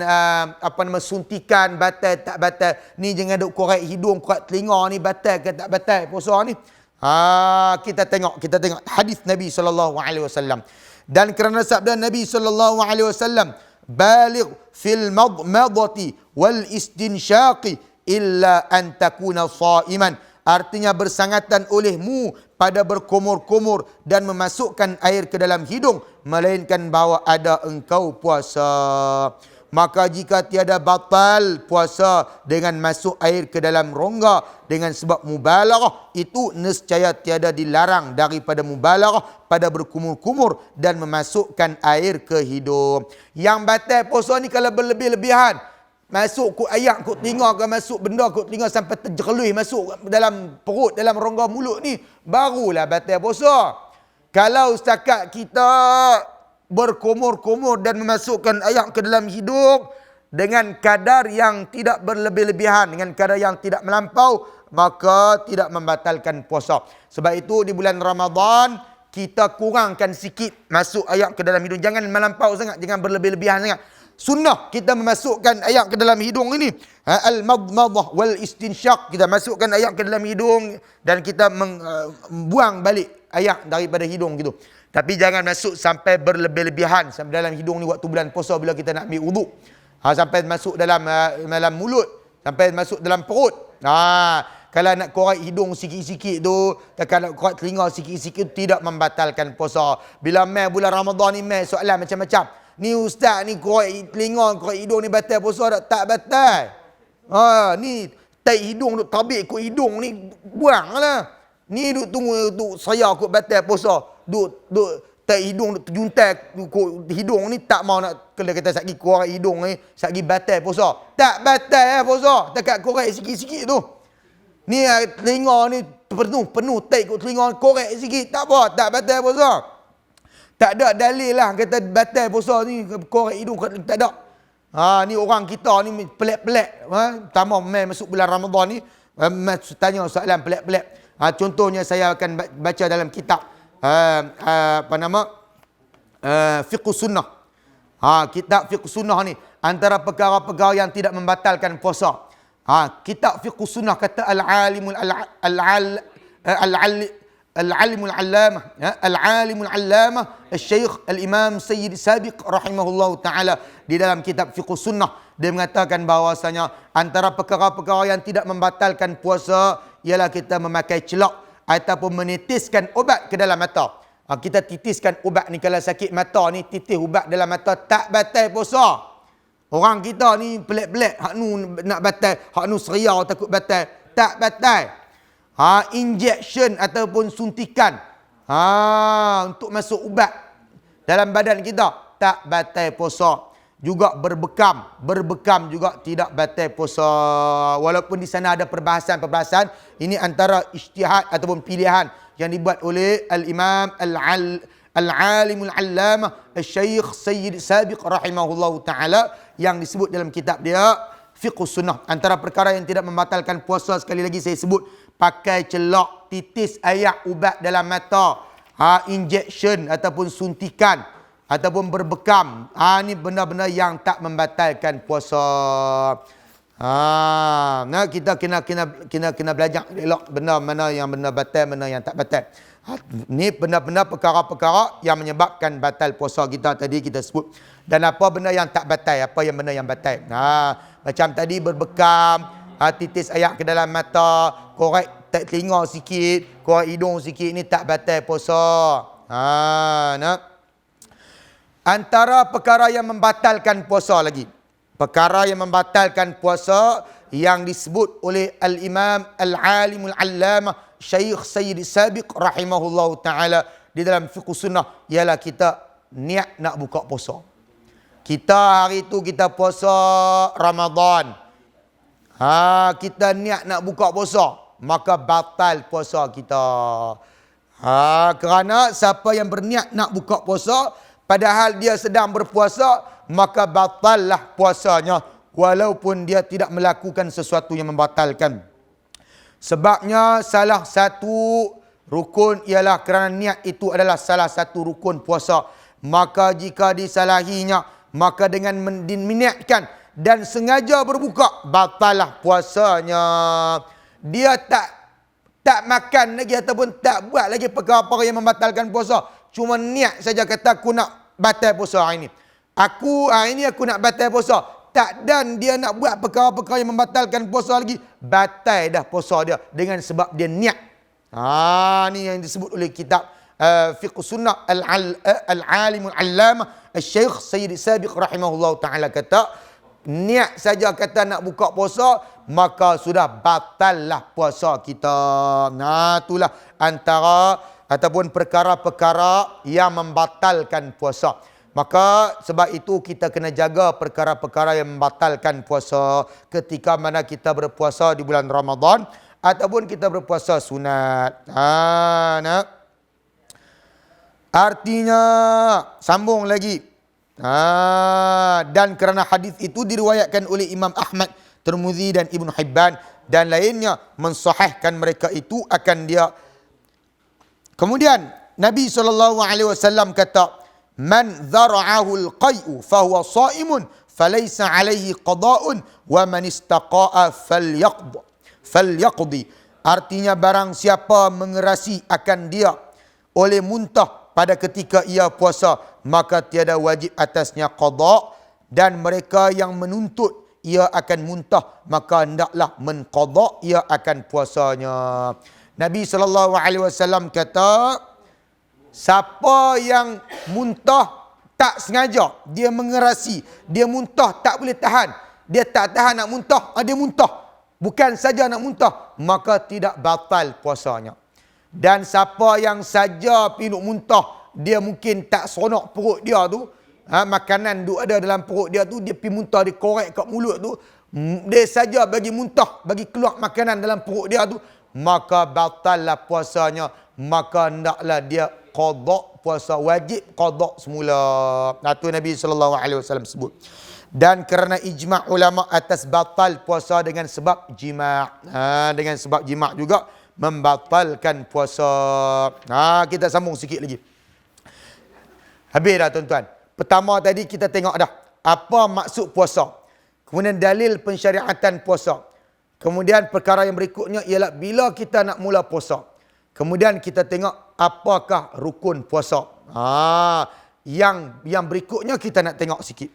suntikan, batal tak batal. Ni jangan duk korek hidung, korek telinga ni, batal ke tak batal puasa ni. Kita tengok hadis Nabi SAW. Dan kerana sabda Nabi SAW, baligh fil madmadati wal istinsyaqi illa an takuna shaiman. Artinya bersangatan olehmu pada berkumur-kumur dan memasukkan air ke dalam hidung, melainkan bahawa ada engkau puasa. Maka jika tiada batal puasa dengan masuk air ke dalam rongga dengan sebab mubalaghah, itu nescaya tiada dilarang daripada mubalaghah pada berkumur-kumur dan memasukkan air ke hidung. Yang batal puasa ni kalau berlebih-lebihan, masuk kut ayak, kut telinga ke, masuk benda kut telinga sampai terjelui masuk dalam perut, dalam rongga mulut ni, barulah batal puasa. Kalau setakat kita berkumur-kumur dan memasukkan ayak ke dalam hidung dengan kadar yang tidak berlebih-lebihan, dengan kadar yang tidak melampau, maka tidak membatalkan puasa. Sebab itu di bulan Ramadan kita kurangkan sikit masuk ayak ke dalam hidung. Jangan melampau sangat, jangan berlebih-lebihan sangat. Sunnah kita memasukkan ayak ke dalam hidung ini, al-madmadah wal istinsyaq, kita masukkan ayak ke dalam hidung dan kita buang balik ayak daripada hidung gitu. Tapi jangan masuk sampai berlebih-lebihan sampai dalam hidung ni waktu bulan puasa bila kita nak ambil wuduk. Sampai masuk dalam mulut, sampai masuk dalam perut. Kalau nak korek hidung sikit-sikit tu, kalau nak korek telinga sikit-sikit tidak membatalkan puasa. Bila mai bulan Ramadan ni mai soalan macam-macam. Ni ustaz ni korek telinga, korek hidung ni batal puasa tak? Tak batal. Ni tai hidung duk tabik ikut hidung ni buanglah. Ni duk tunggu duk saya kot batal puasa. Duk tai hidung duk terjuntai ikut hidung ni tak mau nak kena kata satgi korek hidung ni, satgi batal puasa. Tak batal puasa. Dekat korek sikit-sikit tu. Ni telinga ni penuh tai ikut telinga korek sikit tak apa, tak batal puasa. Tak ada dalil lah kata batal puasa ni korek hidung tak ada. Ni orang kita ni pelik-pelik. Pertama masuk bulan Ramadan ni tanya soalan pelik-pelik. Contohnya saya akan baca dalam kitab Fiqh Sunnah. Kitab Fiqh Sunnah ni antara perkara-perkara yang tidak membatalkan puasa. Kitab Fiqh Sunnah kata Al-Alimul Allamah Al-Syeikh Al-Imam Sayyid Sabiq rahimahullahu ta'ala di dalam kitab Fiqh Sunnah dia mengatakan bahawasanya antara perkara-perkara yang tidak membatalkan puasa ialah kita memakai celak ataupun menitiskan ubat ke dalam mata. Kita titiskan ubat ni kalau sakit mata ni titis ubat dalam mata tak batal puasa. Orang kita ni pelik-pelik, hak nu nak batal, hak nu seriau takut batal, tak batal. Injection ataupun suntikan untuk masuk ubat dalam badan kita tak batal puasa. Juga berbekam juga tidak batal puasa. Walaupun di sana ada perbahasan, ini antara ijtihad ataupun pilihan yang dibuat oleh Al-Imam Al-Alimul Allamah Al-Syeikh Sayyid Sabiq rahimahullahu ta'ala yang disebut dalam kitab dia Fiqh Sunnah. Antara perkara yang tidak membatalkan puasa sekali lagi saya sebut pakai celak, titis air ubat dalam mata, injection ataupun suntikan ataupun berbekam. Ni benda-benda yang tak membatalkan puasa. Kita kena belajar elok benda mana yang benda batal, mana yang tak batal. Ni benda-benda perkara-perkara yang menyebabkan batal puasa kita tadi kita sebut. Dan apa benda yang tak batal, apa yang benda yang batal. Macam tadi berbekam, titis air ke dalam mata, korek telinga sikit, korek hidung sikit, ni tak batal puasa. Antara perkara yang membatalkan puasa lagi. Perkara yang membatalkan puasa yang disebut oleh Al-Imam Al-Alimul Allamah Syeikh Sayyid Sabiq rahimahullahu ta'ala di dalam Fiqh Sunnah ialah kita niat nak buka puasa. Kita hari itu kita puasa Ramadan. Kita niat nak buka puasa, maka batal puasa kita. Kerana siapa yang berniat nak buka puasa padahal dia sedang berpuasa, maka batallah puasanya walaupun dia tidak melakukan sesuatu yang membatalkan. Sebabnya salah satu rukun ialah kerana niat itu adalah salah satu rukun puasa. Maka jika disalahinya, maka dengan meniatkan dan sengaja berbuka, batallah puasanya. Dia tak makan lagi ataupun tak buat lagi perkara-perkara yang membatalkan puasa. Cuma niat saja kata aku nak batal puasa hari ini. Hari ini aku nak batal puasa. Tak, dan dia nak buat perkara-perkara yang membatalkan puasa lagi. Batal dah puasa dia dengan sebab dia niat. Ni yang disebut oleh kitab Fiqh Sunnah Al-Alimul Allamah Al-Syeikh Sayyid Sabiq rahimahullah ta'ala kata, niat saja kata nak buka puasa, maka sudah batallah puasa kita. Itulah antara ataupun perkara-perkara yang membatalkan puasa. Maka sebab itu kita kena jaga perkara-perkara yang membatalkan puasa ketika mana kita berpuasa di bulan Ramadan ataupun kita berpuasa sunat. Artinya sambung lagi. Dan kerana hadis itu diriwayatkan oleh Imam Ahmad, Tirmizi dan Ibn Hibban dan lainnya mensahihkan mereka itu akan dia. Kemudian Nabi SAW kata, "Man dhara'ahu al-qay'u fahuwa sha'imun falaysa 'alaihi qada'un wa man istaqa'a falyaqdi." Artinya barang siapa mengerasi akan dia oleh muntah pada ketika ia puasa, maka tiada wajib atasnya qada', dan mereka yang menuntut ia akan muntah, maka hendaklah menqada ia akan puasanya. Nabi SAW kata, siapa yang muntah tak sengaja, dia mengerasi, dia muntah tak boleh tahan, dia tak tahan nak muntah, dia muntah, bukan saja nak muntah, maka tidak batal puasanya. Dan siapa yang saja pinuk muntah, dia mungkin tak seronok perut dia tu, makanan tu ada dalam perut dia tu, dia pergi muntah, dia korek kat mulut tu, dia saja bagi muntah, bagi keluar makanan dalam perut dia tu, maka batallah puasanya, maka hendaklah dia qada puasa, wajib qada semula. Itu Nabi SAW sebut. Dan kerana ijma' ulama atas batal puasa dengan sebab jima'. Dengan sebab jima' juga membatalkan puasa. Kita sambung sikit lagi. Habis dah tuan-tuan. Pertama tadi kita tengok dah apa maksud puasa. Kemudian dalil pensyariatan puasa. Kemudian perkara yang berikutnya ialah bila kita nak mula puasa. Kemudian kita tengok apakah rukun puasa. Yang berikutnya kita nak tengok sikit.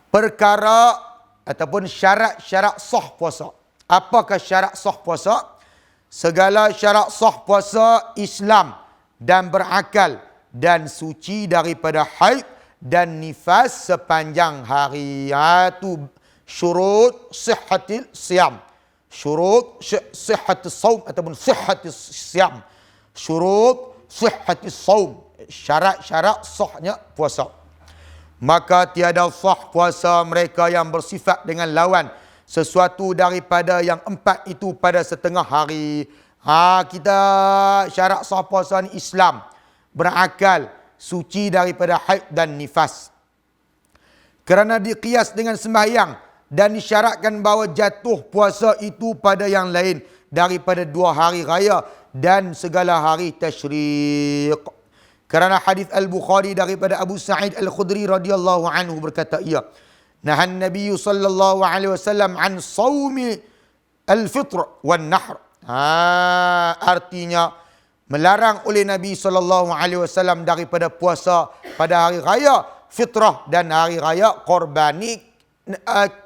Perkara ataupun syarat-syarat sah puasa. Apakah syarat sah puasa? Segala syarat sah puasa Islam dan berakal dan suci daripada haid dan nifas sepanjang hari. Itu syurut sihhatil siyam. Syurut sihhatis saum ataupun sihhatis siyam. Syurut sihhatis saum. Syarat-syarat sahnya puasa. Maka tiada sah puasa mereka yang bersifat dengan lawan sesuatu daripada yang empat itu pada setengah hari. Kita syarat sah puasa ni Islam, berakal, suci daripada haid dan nifas. Kerana diqiyas dengan sembahyang dan disyaratkan bahawa jatuh puasa itu pada yang lain daripada 2 hari raya dan segala hari tasyriq. Kerana hadis Al-Bukhari daripada Abu Sa'id Al-Khudri radhiyallahu anhu berkata ia, nahan Nabi sallallahu alaihi wasallam an saumi al-fitr wan nahr. Artinya melarang oleh Nabi sallallahu alaihi wasallam daripada puasa pada hari raya fitrah dan hari raya korbanik.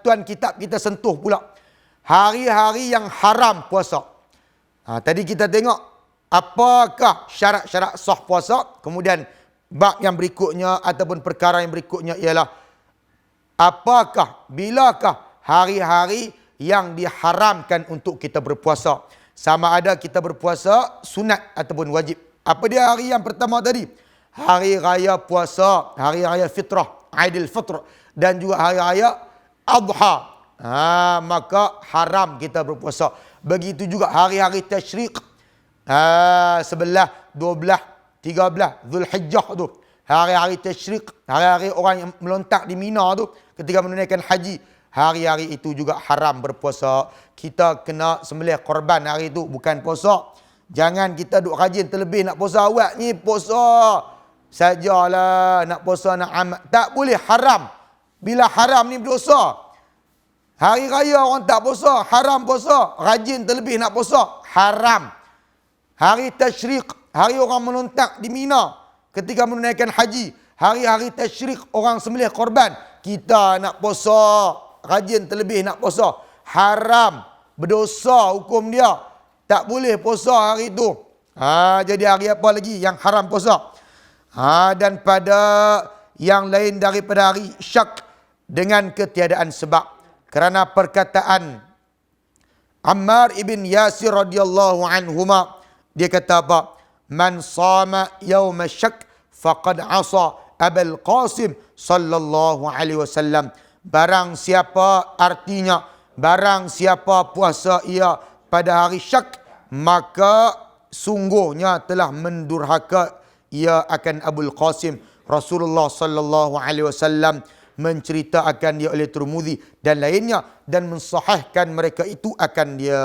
Tuan kitab kita sentuh pula hari-hari yang haram puasa. Tadi kita tengok apakah syarat-syarat sah puasa. Kemudian bab yang berikutnya ataupun perkara yang berikutnya ialah apakah, bilakah hari-hari yang diharamkan untuk kita berpuasa. Sama ada kita berpuasa sunat ataupun wajib. Apa dia hari yang pertama tadi? Hari raya puasa, hari raya fitrah, Aidil Fitr, dan juga hari raya Adha. Maka haram kita berpuasa. Begitu juga hari-hari tasyriq. 11, 12, 13 Zulhijjah tu. Hari-hari tasyriq, hari-hari orang yang melontak di Mina tu ketika menunaikan haji. Hari-hari itu juga haram berpuasa. Kita kena sembelih korban hari itu, bukan puasa. Jangan kita duk rajin terlebih nak puasa. Awak ni puasa sajalah, nak puasa nak amat. Tak boleh, haram. Bila haram ni berdosa. Hari raya orang tak puasa, haram puasa. Rajin terlebih nak puasa, haram. Hari tasyriq, hari orang melontak di Mina ketika menunaikan haji. Hari-hari tasyriq orang sembelih korban. Kita nak puasa, rajin terlebih nak puasa, haram. Berdosa hukum dia. Tak boleh puasa hari itu. Jadi hari apa lagi yang haram puasa? Dan pada yang lain daripada hari syak dengan ketiadaan sebab. Kerana perkataan Ammar ibn Yasir radhiyallahu anhuma, dia kata apa? Man sama yawma syak faqad asa Abul Qasim sallallahu alaihi wasallam. Barang siapa, artinya barang siapa puasa ia pada hari syak, maka sungguhnya telah mendurhaka ia akan Abul Qasim. Rasulullah sallallahu alaihi wasallam menceritakan dia oleh Tirmizi dan lainnya dan mensahihkan mereka itu akan dia.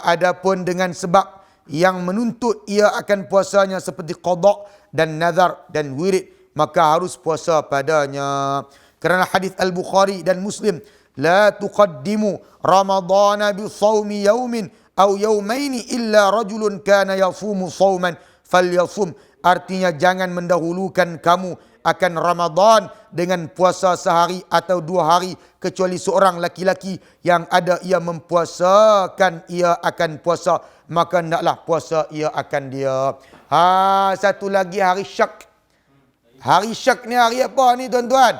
Adapun dengan sebab yang menuntut ia akan puasanya seperti qada dan nazar dan wirid, maka harus puasa padanya. Kerana hadis Al-Bukhari dan Muslim, la tuqaddimu ramadana bi shaumi yaumin aw yaumaini illa rajulun kana yasumu sauman falyasum. Artinya jangan mendahulukan kamu akan Ramadan dengan puasa sehari atau 2 hari, kecuali seorang laki-laki yang ada ia mempuasakan ia akan puasa, maka hendaklah puasa ia akan dia. Satu lagi hari syak. Hari syak ni hari apa ni tuan-tuan?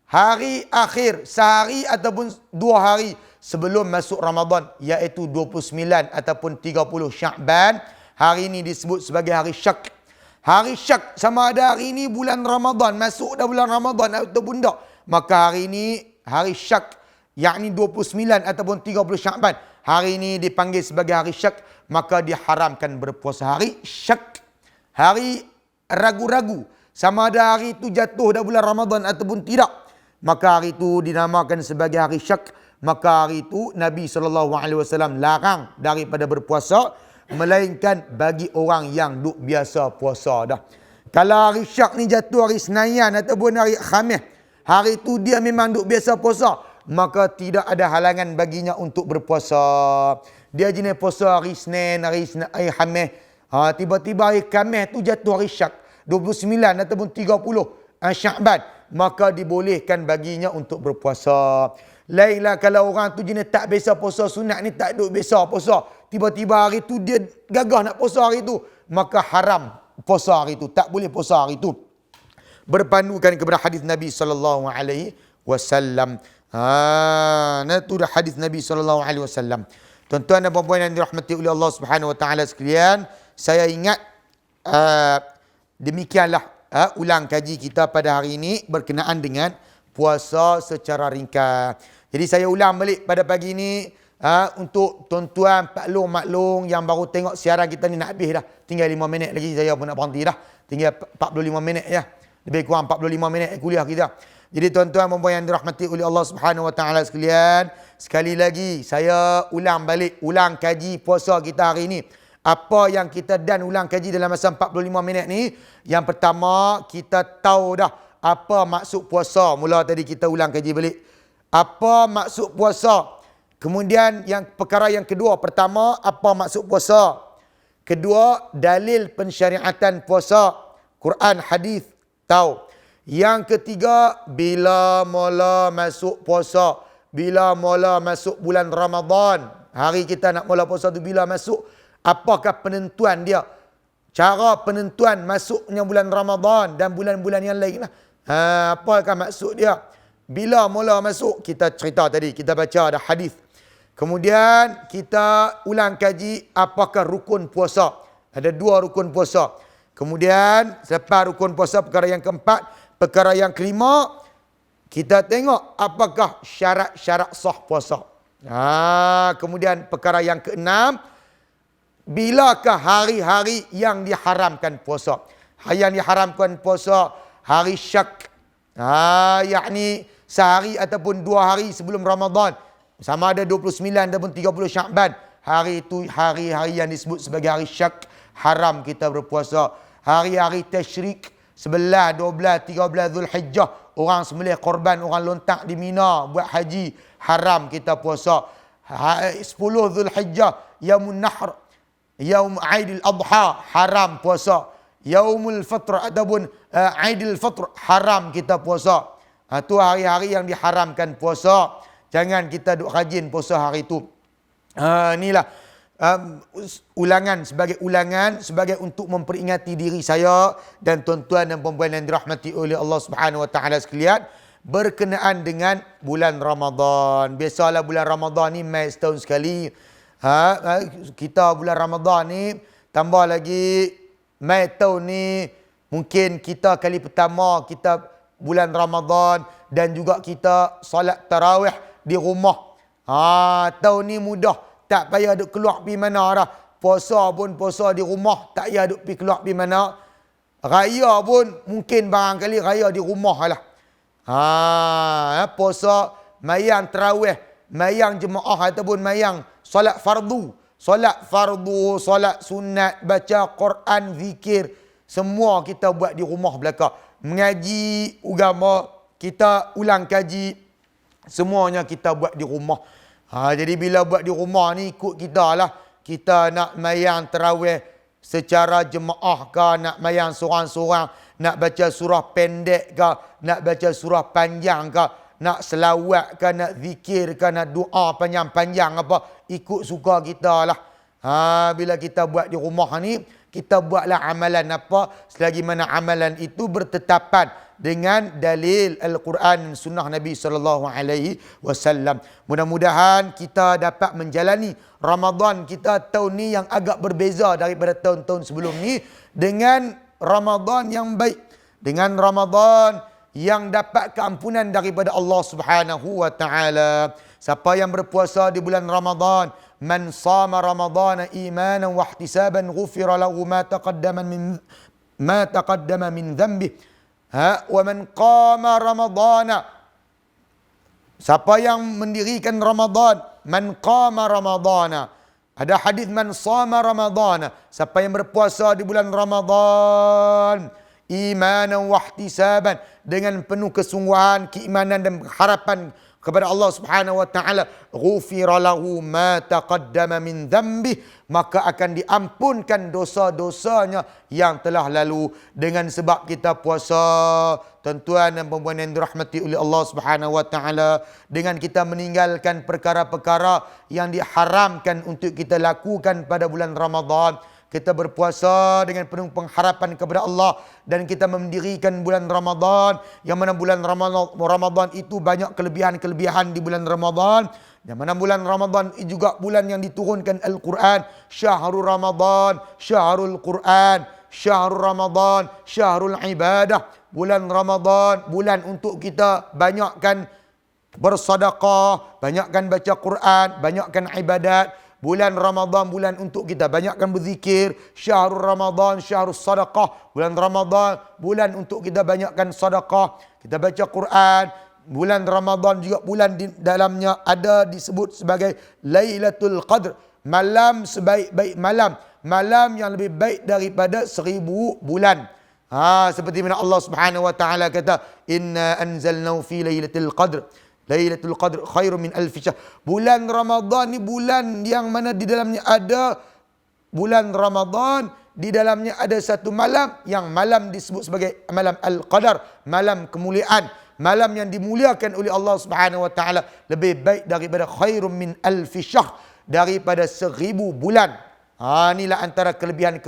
Hari akhir sehari ataupun 2 hari sebelum masuk Ramadan, iaitu 29 ataupun 30 Sya'ban. Hari ini disebut sebagai hari syak. Hari syak sama ada hari ini bulan Ramadan, masuk dah bulan Ramadan ataupun tak. Maka hari ini hari syak, yakni 29 ataupun 30 Sya'ban. Hari ini dipanggil sebagai hari syak, maka diharamkan berpuasa. Hari syak, hari ragu-ragu sama ada hari itu jatuh dah bulan Ramadan ataupun tidak, maka hari itu dinamakan sebagai hari syak. Maka hari itu Nabi SAW larang daripada berpuasa, melainkan bagi orang yang duk biasa puasa dah. Kalau hari syak ni jatuh hari Senayan ataupun hari Khamis, hari itu dia memang duk biasa puasa, maka tidak ada halangan baginya untuk berpuasa. Dia jenis puasa hari Senin, hari Khamis. Tiba-tiba hari Khamis tu jatuh hari syak, 29 ataupun 30 Sya'ban, maka dibolehkan baginya untuk berpuasa. Lainlah kalau orang tu jenis tak biasa puasa sunat ni, tak duk biasa puasa, tiba-tiba hari tu dia gagah nak puasa hari tu, maka haram puasa hari tu, tak boleh puasa hari tu. Berpandukan kepada hadis Nabi SAW. Itu dah hadis Nabi SAW. Tuan-tuan dan puan-puan yang dirahmati oleh Allah Subhanahu Wa Taala sekalian, saya ingat demikianlah ulang kaji kita pada hari ini berkenaan dengan puasa secara ringkas. Jadi saya ulang balik pada pagi ini untuk tuan-tuan maklum yang baru tengok siaran kita ni nak habis dah. Tinggal 5 minit lagi saya pun nak berhenti dah. Tinggal 45 minit ya. Lebih kurang 45 minit kuliah kita. Jadi tuan-tuan dan puan yang dirahmati oleh Allah Subhanahu Wa Taala sekalian, sekali lagi saya ulang balik, ulang kaji puasa kita hari ini. Apa yang kita dan ulang kaji dalam masa 45 minit ni? Yang pertama, kita tahu dah apa maksud puasa. Mula tadi kita ulang kaji balik. Apa maksud puasa? Kemudian perkara yang kedua, pertama, apa maksud puasa? Kedua, dalil pensyariatan puasa. Quran, hadis, tahu. Yang ketiga, bila mula masuk puasa. Bila mula masuk bulan Ramadan. Hari kita nak mula puasa tu bila masuk? Apakah penentuan dia? Cara penentuan masuknya bulan Ramadan dan bulan-bulan yang lain lah. Apakah maksud dia? Bila mula masuk? Kita cerita tadi, kita baca ada hadis. Kemudian kita ulang kaji apakah rukun puasa. Ada 2 rukun puasa. Kemudian selepas rukun puasa, perkara yang keempat, perkara yang kelima, kita tengok apakah syarat-syarat sah puasa. Kemudian perkara yang keenam, bilakah hari-hari yang diharamkan puasa. Yang diharamkan puasa hari syak, yakni sehari ataupun 2 hari sebelum Ramadan, sama ada 29 ataupun 30 Sya'ban. Hari itu hari-hari yang disebut sebagai hari syak, haram kita berpuasa. Hari-hari tasyrik, 11, 12, 13 Zulhijjah, orang sembelih korban, orang lontak di Mina buat haji, haram kita puasa. 10 Zulhijjah, Yaumun Nahr, Yaum Aidil Adha, haram puasa. Yaumul Fitr ataupun Aidil Fitr, haram kita puasa. Itu hari-hari yang diharamkan puasa. Jangan kita duk rajin puasa hari itu. Inilah ulangan sebagai untuk memperingati diri saya dan tuan-tuan dan puan-puan yang dirahmati oleh Allah Subhanahu Wa Taala sekalian berkenaan dengan bulan Ramadan. Biasalah bulan Ramadan ni mai setahun sekali. Kita bulan Ramadan ni tambah lagi mai tahun ni mungkin kita kali pertama kita bulan Ramadan dan juga kita solat tarawih di rumah. Tahun ni mudah, tak payah duk keluar pergi mana dah. Puasa pun puasa di rumah, tak payah duk pergi keluar pergi mana. Raya pun mungkin barangkali raya di rumah lah. Puasa mayang tarawih, mayang jemaah ataupun mayang solat fardu, solat sunat, baca Quran, zikir, semua kita buat di rumah belaka. Mengaji agama, kita ulang kaji, semuanya kita buat di rumah. Jadi bila buat di rumah ni ikut kita lah. Kita nak mayang tarawih secara jemaah ke, nak mayang seorang-seorang, nak baca surah pendek ke, nak baca surah panjang ke, nak selawat ke, nak zikir ke, nak doa panjang-panjang apa, ikut suka kita lah. Bila kita buat di rumah ni, kita buatlah amalan apa selagi mana amalan itu bertetapan dengan dalil Al-Quran dan Sunnah Nabi SAW. Mudah-mudahan kita dapat menjalani Ramadan kita tahun ni yang agak berbeza daripada tahun-tahun sebelum ni, dengan Ramadan yang baik, dengan Ramadan yang dapat keampunan daripada Allah Subhanahu wa taala. Siapa yang berpuasa di bulan Ramadan, man shama ramadhana imanan wa ihtisaban ghufira lahu ma taqaddama min dhanbihi. Wa man qama ramadhana, siapa yang mendirikan Ramadan, man qama ramadhana. Ada hadis man shama ramadhana, siapa yang berpuasa di bulan Ramadan imanan wa ihtisaban, dengan penuh kesungguhan, keimanan dan harapan kepada Allah Subhanahu wa taala, ghufira lahu ma taqaddama min dhanbihi, maka akan diampunkan dosa-dosanya yang telah lalu. Dengan sebab kita puasa, tuan-tuan dan puan-puan yang dirahmati oleh Allah Subhanahu wa taala, dengan kita meninggalkan perkara-perkara yang diharamkan untuk kita lakukan pada bulan Ramadan, kita berpuasa dengan penuh pengharapan kepada Allah, dan kita mendirikan bulan Ramadan, yang mana bulan Ramadan itu banyak kelebihan-kelebihan di bulan Ramadan. Yang mana bulan Ramadan juga bulan yang diturunkan Al-Quran. Syahrul Ramadan, Syahrul Quran, Syahrul Ramadan, Syahrul Ibadah. Bulan Ramadan, bulan untuk kita banyakkan bersedekah, banyakkan baca Quran, banyakkan ibadat. Bulan Ramadan, bulan untuk kita banyakkan berzikir. Syahrul Ramadan, Syahrul Sadaqah. Bulan Ramadan, bulan untuk kita banyakkan sedekah, kita baca Quran. Bulan Ramadan juga bulan di dalamnya ada disebut sebagai Lailatul Qadr, malam sebaik-baik malam, malam yang lebih baik daripada 1000 bulan. Seperti mana Allah Subhanahu wa taala kata, inna anzalnahu fi Lailatul Qadr, Lailatul Qadr khairum min alfi syahr. Bulan Ramadan ni bulan yang mana di dalamnya ada, bulan Ramadan di dalamnya ada satu malam, yang malam disebut sebagai malam Al-Qadar, malam kemuliaan, malam yang dimuliakan oleh Allah Subhanahu wa taala, lebih baik daripada khairum min alfi syahr, daripada 1000 bulan. Inilah antara kelebihan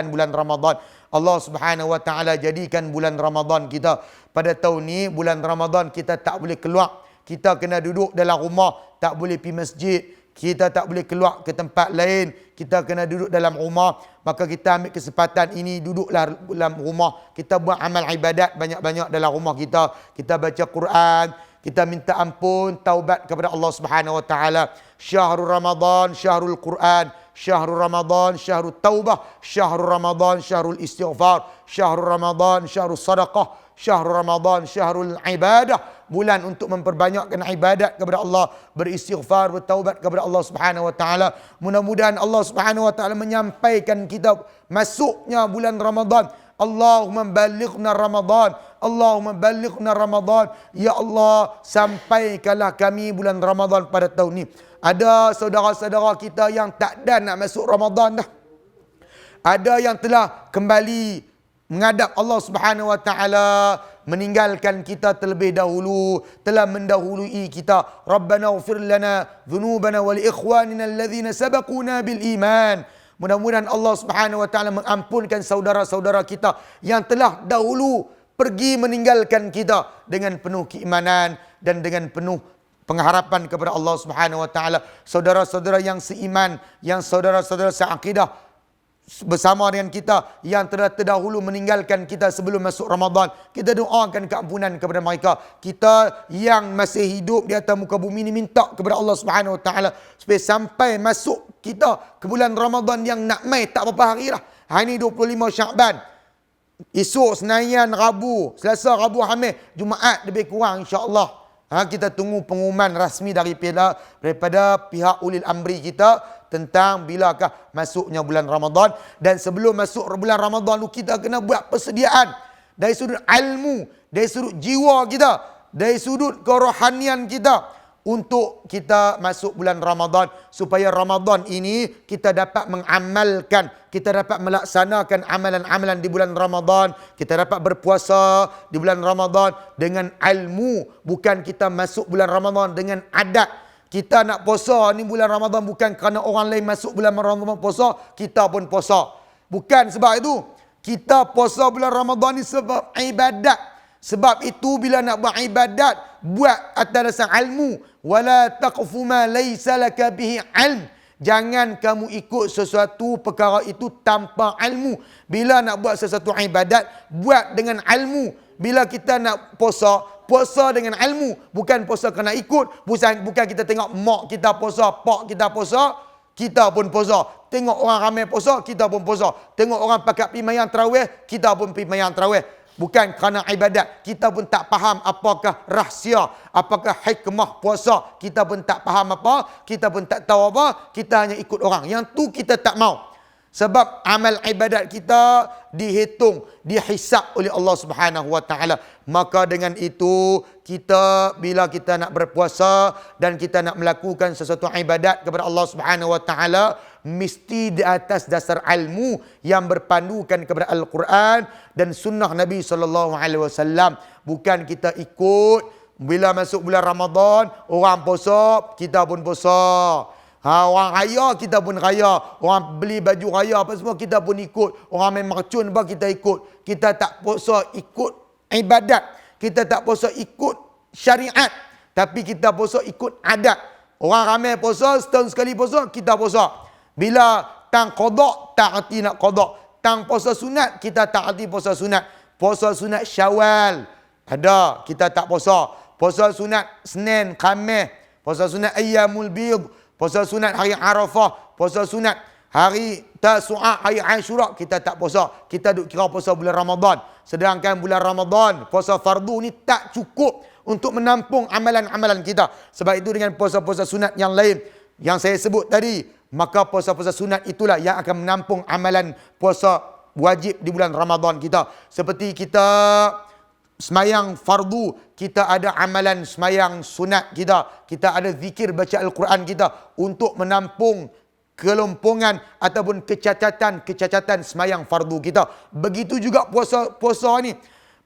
bulan Ramadan. Allah Subhanahu wa taala jadikan bulan Ramadan kita pada tahun ni, bulan Ramadan kita tak boleh keluar. Kita kena duduk dalam rumah, tak boleh pergi masjid, kita tak boleh keluar ke tempat lain, kita kena duduk dalam rumah. Maka kita ambil kesempatan ini, duduklah dalam rumah, kita buat amal ibadat banyak-banyak dalam rumah kita. Kita baca Quran, kita minta ampun, taubat kepada Allah Subhanahu wa taala. Syahrul Ramadan, Syahrul Quran, Syahrul Ramadan, Syahrul Taubah, Syahrul Ramadan, Syahrul Istighfar, Syahrul Ramadan, Syahrul Sadaqah, Syahrul Ramadan, Syahrul Ibadah. Bulan untuk memperbanyakkan ibadat kepada Allah, beristighfar, bertaubat kepada Allah Subhanahu wa taala. Mudah-mudahan Allah Subhanahu wa taala menyampaikan kita masuknya bulan Ramadan. Allahumma ballighna Ramadan, Allahumma ballighna Ramadan. Ya Allah, sampaikanlah kami bulan Ramadan pada tahun ini. Ada saudara-saudara kita yang tak ada nak masuk Ramadan dah. Ada yang telah kembali menghadap Allah Subhanahu wa taala, meninggalkan kita terlebih dahulu, telah mendahului kita. Rabbana ighfir lana dhunubana wa li ikhwanina alladhina sabaquna bil iman. Mudah-mudahan Allah Subhanahu wa taala mengampunkan saudara-saudara kita yang telah dahulu pergi meninggalkan kita dengan penuh keimanan dan dengan penuh pengharapan kepada Allah Subhanahu wa taala. Saudara-saudara yang seiman, yang saudara-saudara seakidah bersama dengan kita yang telah terdahulu meninggalkan kita sebelum masuk Ramadan, kita doakan keampunan kepada mereka. Kita yang masih hidup di atas muka bumi ini minta kepada Allah Subhanahu wa taala supaya sampai masuk kita ke bulan Ramadan yang nak mai tak berapa hari dah. Hari ni 25 Syakban. Esok Senayan, Rabu, Selasa, Rabu, Khamis, Jumaat lebih kurang insya-Allah. Kita tunggu pengumuman rasmi daripada pihak ulil amri kita tentang bilakah masuknya bulan Ramadan. Dan sebelum masuk bulan Ramadan kita kena buat persediaan dari sudut ilmu, dari sudut jiwa kita, dari sudut kerohanian kita, untuk kita masuk bulan Ramadan, supaya Ramadan ini kita dapat mengamalkan, kita dapat melaksanakan amalan-amalan di bulan Ramadan, kita dapat berpuasa di bulan Ramadan dengan ilmu, bukan kita masuk bulan Ramadan dengan adat. Kita nak puasa ni bulan Ramadan bukan kerana orang lain masuk bulan Ramadan puasa, kita pun puasa. Bukan sebab itu. Kita puasa bulan Ramadan ni sebab ibadat. Sebab itu bila nak buat ibadat, buat atas dasar ilmu. Wala taqfu ma laysa laka bihi ilm. Jangan kamu ikut sesuatu perkara itu tanpa ilmu. Bila nak buat sesuatu ibadat, buat dengan ilmu. Bila kita nak puasa, puasa dengan ilmu. Bukan puasa kerana ikut. Bukan kita tengok mak kita puasa, pak kita puasa, kita pun puasa. Tengok orang ramai puasa, kita pun puasa. Tengok orang pakat pergi mayang tarawih, kita pun pergi mayang tarawih. Bukan kerana ibadat. Kita pun tak faham apakah rahsia, apakah hikmah puasa. Kita pun tak faham apa, kita pun tak tahu apa, kita hanya ikut orang. Yang tu kita tak mau. Sebab amal ibadat kita dihitung, dihisap oleh Allah Subhanahu wa taala. Maka dengan itu, kita bila kita nak berpuasa dan kita nak melakukan sesuatu ibadat kepada Allah Subhanahu wa taala, mesti di atas dasar ilmu yang berpandukan kepada Al-Quran dan sunnah Nabi sallallahu alaihi wasallam. Bukan kita ikut bila masuk bulan Ramadan, orang puasa, kita pun puasa. Orang raya, kita pun raya. Orang beli baju raya apa semua, kita pun ikut. Orang main mercun apa, kita ikut. Kita tak puasa ikut ibadat. Kita tak puasa ikut syariat. Tapi kita puasa ikut adat. Orang ramai puasa, setahun sekali puasa, kita puasa. Bila tang qada, tak erti nak qada. Tang puasa sunat, kita tak erti puasa sunat. Puasa sunat Syawal, ada, kita tak puasa. Puasa sunat Senin, Khamis. Puasa sunat Ayyamul Bid. Puasa sunat hari Arafah, puasa sunat hari Tasu'a, hari Ashura, kita tak puasa. Kita duk kira puasa bulan Ramadan. Sedangkan bulan Ramadan, puasa fardu ni tak cukup untuk menampung amalan-amalan kita. Sebab itu dengan puasa-puasa sunat yang lain yang saya sebut tadi, maka puasa-puasa sunat itulah yang akan menampung amalan puasa wajib di bulan Ramadan kita. Seperti kita semayang fardu, kita ada amalan semayang sunat kita. Kita ada zikir baca Al-Quran kita untuk menampung kelompongan ataupun kecacatan semayang fardu kita. Begitu juga puasa ni.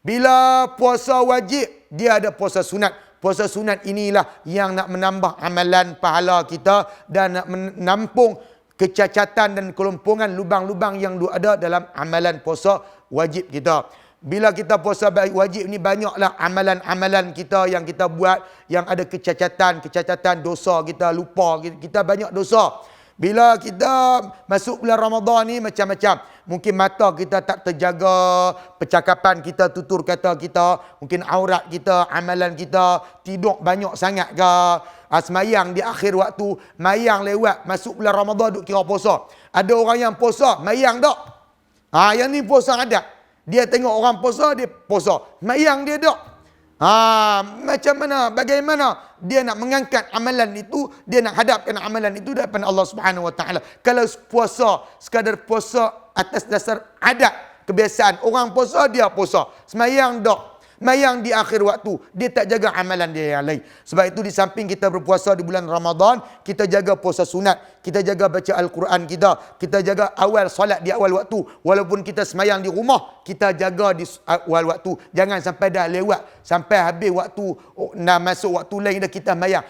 Bila puasa wajib, dia ada puasa sunat. Puasa sunat inilah yang nak menambah amalan pahala kita dan nak menampung kecacatan dan kelompongan lubang-lubang yang ada dalam amalan puasa wajib kita. Bila kita puasa wajib ni, banyaklah amalan-amalan kita yang kita buat yang ada kecacatan dosa, kita lupa, kita banyak dosa. Bila kita masuk bulan Ramadan ni macam-macam. Mungkin mata kita tak terjaga, percakapan kita, tutur kata kita, mungkin aurat kita, amalan kita, tidur banyak sangat ke, semayang di akhir waktu, mayang lewat, masuk bulan Ramadan duk kira puasa. Ada orang yang puasa, mayang tak? Yang ni puasa adat. Dia tengok orang puasa, dia puasa. Mayang dia tak. Macam mana? Bagaimana dia nak mengangkat amalan itu, dia nak hadapkan amalan itu depan Allah Subhanahu wa taala. Kalau puasa sekadar puasa atas dasar adat, kebiasaan, orang puasa dia puasa. Semayang tak. Mayang di akhir waktu, dia tak jaga amalan dia yang lain. Sebab itu di samping kita berpuasa di bulan Ramadan, kita jaga puasa sunat, kita jaga baca Al-Quran kita jaga awal solat di awal waktu. Walaupun kita semayang di rumah, kita jaga di awal waktu. Jangan sampai dah lewat, sampai habis waktu, nak masuk waktu lain dah kita mayang.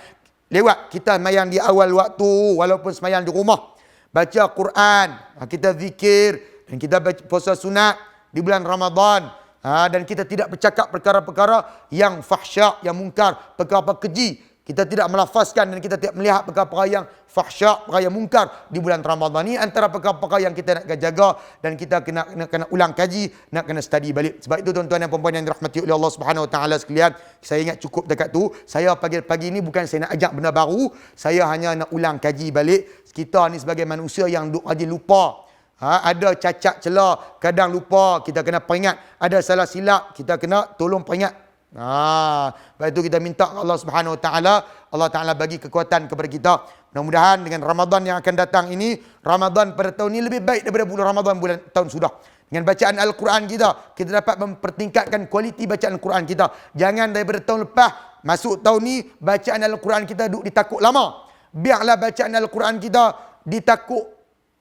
Lewat, kita mayang di awal waktu, walaupun semayang di rumah. Baca Quran, kita zikir, dan kita baca puasa sunat di bulan Ramadan. Dan kita tidak bercakap perkara-perkara yang fahsya, yang mungkar, perkara-perkara keji. Kita tidak melafazkan dan kita tidak melihat perkara-perkara yang fahsya, perkara yang mungkar di bulan Ramadan ni. Antara perkara-perkara yang kita nak jaga dan kita kena ulang kaji, nak kena study balik. Sebab itu tuan-tuan dan puan-puan yang dirahmati oleh Allah Subhanahu wa taala sekalian, saya ingat cukup dekat tu. Saya pagi-pagi ni bukan saya nak ajak benda baru, saya hanya nak ulang kaji balik. Kita ni sebagai manusia yang rajin lupa. Ada cacat celah, kadang lupa, kita kena peringat. Ada salah silap, kita kena tolong peringat. Sebab itu kita minta Allah Subhanahu Wa Taala, Allah Taala bagi kekuatan kepada kita. Mudah-mudahan dengan Ramadan yang akan datang ini, Ramadan pada tahun ini lebih baik daripada bulan Ramadan bulan tahun sudah. Dengan bacaan Al-Quran kita dapat mempertingkatkan kualiti bacaan Al-Quran kita. Jangan daripada tahun lepas masuk tahun ni bacaan Al-Quran kita duduk ditakuk lama. Biarlah bacaan Al-Quran kita ditakuk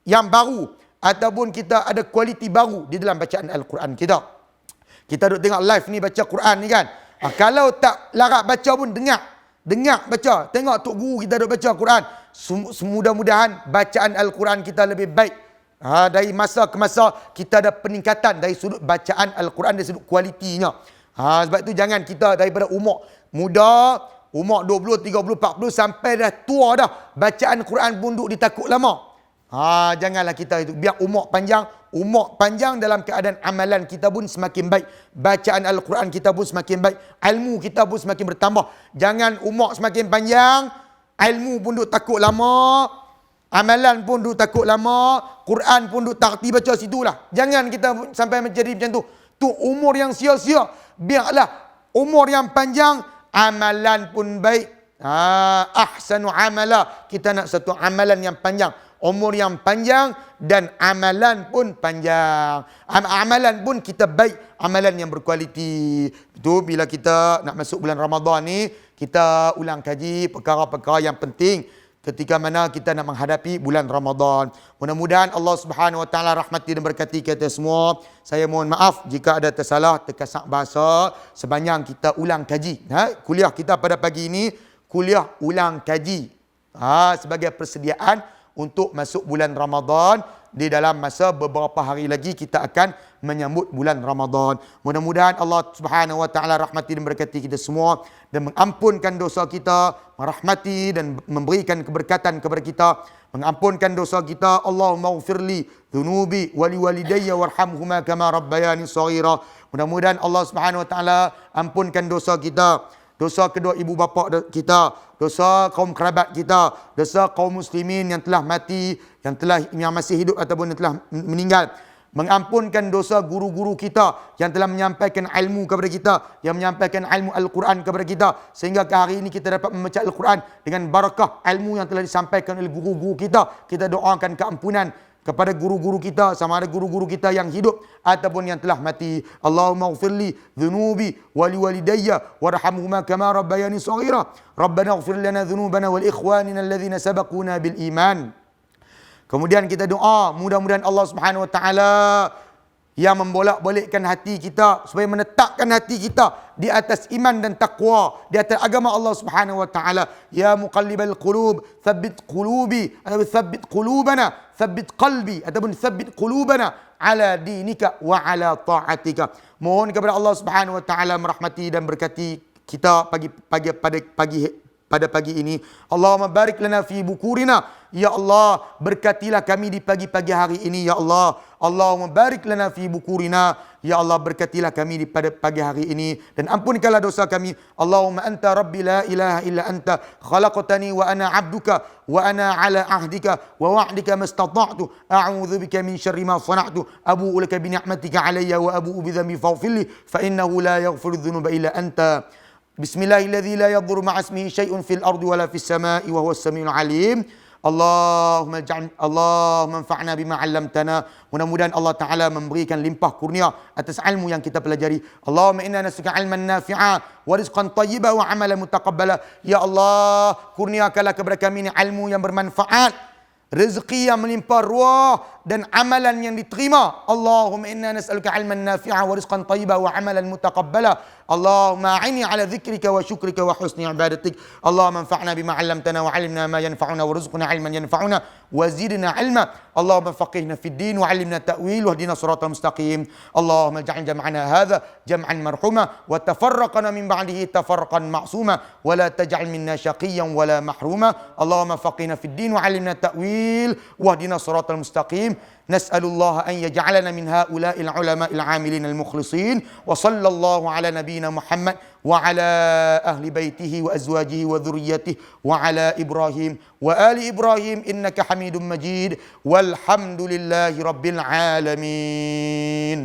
yang baru, ataupun kita ada kualiti baru di dalam bacaan Al-Quran kita. Kita duduk tengok live ni baca Quran ni kan. Kalau tak larat baca pun dengar baca. Tengok tok guru kita duduk baca Quran. Mudah-mudahan bacaan Al-Quran kita lebih baik. Dari masa ke masa kita ada peningkatan dari sudut bacaan Al-Quran, dari sudut kualitinya. Sebab tu jangan kita daripada umur muda, umur 20, 30, 40 sampai dah tua dah, bacaan Quran pun duduk ditakuk lama. Janganlah kita itu. Biar umur panjang dalam keadaan amalan kita pun semakin baik. Bacaan Al-Quran kita pun semakin baik. Ilmu kita pun semakin bertambah. Jangan umur semakin panjang, ilmu pun duduk takut lama, amalan pun duduk takut lama, Quran pun duduk tak reti baca situlah. Jangan kita sampai menjadi macam tu. Tu umur yang sia-sia. Biarlah umur yang panjang, amalan pun baik. Ahsanu amala. Kita nak satu amalan yang panjang. Umur yang panjang dan amalan pun panjang. Amalan pun kita baik, amalan yang berkualiti. Itu bila kita nak masuk bulan Ramadan ni, kita ulang kaji perkara-perkara yang penting ketika mana kita nak menghadapi bulan Ramadan. Mudah-mudahan Allah Subhanahu Wa Taala rahmati dan berkati kita semua. Saya mohon maaf jika ada tersalah, terkasak bahasa sepanjang kita ulang kaji. Kuliah kita pada pagi ini, kuliah ulang kaji. Sebagai persediaan untuk masuk bulan Ramadan. Di dalam masa beberapa hari lagi kita akan menyambut bulan Ramadan. Mudah-mudahan Allah Subhanahu Wa Taala rahmati dan berkati kita semua dan mengampunkan dosa kita, merahmati dan memberikan keberkatan kepada kita, mengampunkan dosa kita. Allahumma ighfirli dhunubi wa liwalidayya warhamhuma kama rabbayani shaghira. Mudah-mudahan Allah Subhanahu Wa Taala ampunkan dosa kita, dosa kedua ibu bapa kita, dosa kaum kerabat kita, dosa kaum muslimin yang telah mati, yang masih hidup ataupun yang telah meninggal. Mengampunkan dosa guru-guru kita yang telah menyampaikan ilmu kepada kita, yang menyampaikan ilmu Al-Quran kepada kita, sehingga ke hari ini kita dapat membaca Al-Quran dengan barakah ilmu yang telah disampaikan oleh guru-guru kita. Kita doakan keampunan kepada guru-guru kita, sama ada guru-guru kita yang hidup ataupun yang telah mati. Allahumma ighfirli dhunubi wa liwalidayya warhamhuma kama rabbayani shaghira. Rabbana ighfir lana dhunubana wal ikhwanina alladhina sabaquna bil iman. Kemudian kita doa, mudah-mudahan Allah Subhanahu Wa Taala yang membolak-balikkan hati kita supaya menetapkan hati kita di atas iman dan takwa, di atas agama Allah Subhanahu Wa Taala. Ya muqallibal qulub, tsabbit qulubi, atau tsabbit qulubana, tsabbit qalbi, ataupun tsabbit qulubana ala dinika wa ala ta'atika. Mohon kepada Allah Subhanahu Wa Taala merahmati dan berkati kita pada pagi ini. Allahumma barik lana fi bukurina. Ya Allah, berkatilah kami di pagi-pagi hari ini, ya Allah. Allahumma barik lana fi bukurina. Ya Allah, berkatilah kami di pada pagi hari ini dan ampunkanlah dosa kami. Allahumma anta rabbi la ilaha illa anta khalaqtani wa ana 'abduka wa ana 'ala ahdika wa wa'dika mastata'tu a'udzu bika min syarri ma sana'tu abu'u laka bi ni'matika 'alayya wa abu'u bi dhanbi faghfirli fa innahu la yaghfiru dhunuba illa anta. Bismillahilladzi la yadhurru ma'a ismihi syai'un fil ardi wala fis sama'i wa huwas samiul 'alim. Allahumma anfa'na bima 'allamtana. Mudah-mudahan Allah Taala memberikan limpah kurnia atas ilmu yang kita pelajari. Allahumma inna nas'aluka 'ilman nafi'a wa rizqan thayyiban wa 'amalan mutaqabbala. Ya Allah, kurniakanlah kepada kami ini ilmu yang bermanfaat, rezeki yang melimpah ruah dan amalan yang diterima. Allahumma inna nas'aluka 'ilman nafi'a wa rizqan thayyiban wa 'amalan mutaqabbala. Allahumma a'inni 'ala dzikrika wa syukrika wa husni ibadatik. Allahumma anfa'na bima 'allamtana wa 'allimna ma yanfa'una warzuqna 'ilman yanfa'una wa zidna 'ilma. Allahumma faqihna fid din wa 'allimna ta'wil wahdina siratal mustaqim. Allahumma ij'al jam'ana hadha jam'an marhuma wa tafarraqna min ba'dihi tafarraqan ma'suma wa la taj'al minna shaqiyyan wa la mahruma. Allahumma faqihna fid din wa 'allimna ta'wil wahdina siratal mustaqim. نسأل الله أن يجعلنا من هؤلاء العلماء العاملين المخلصين وصلى الله على نبينا محمد وعلى أهل بيته وأزواجه وذريته وعلى إبراهيم وآل إبراهيم إنك حميد مجيد والحمد لله رب العالمين.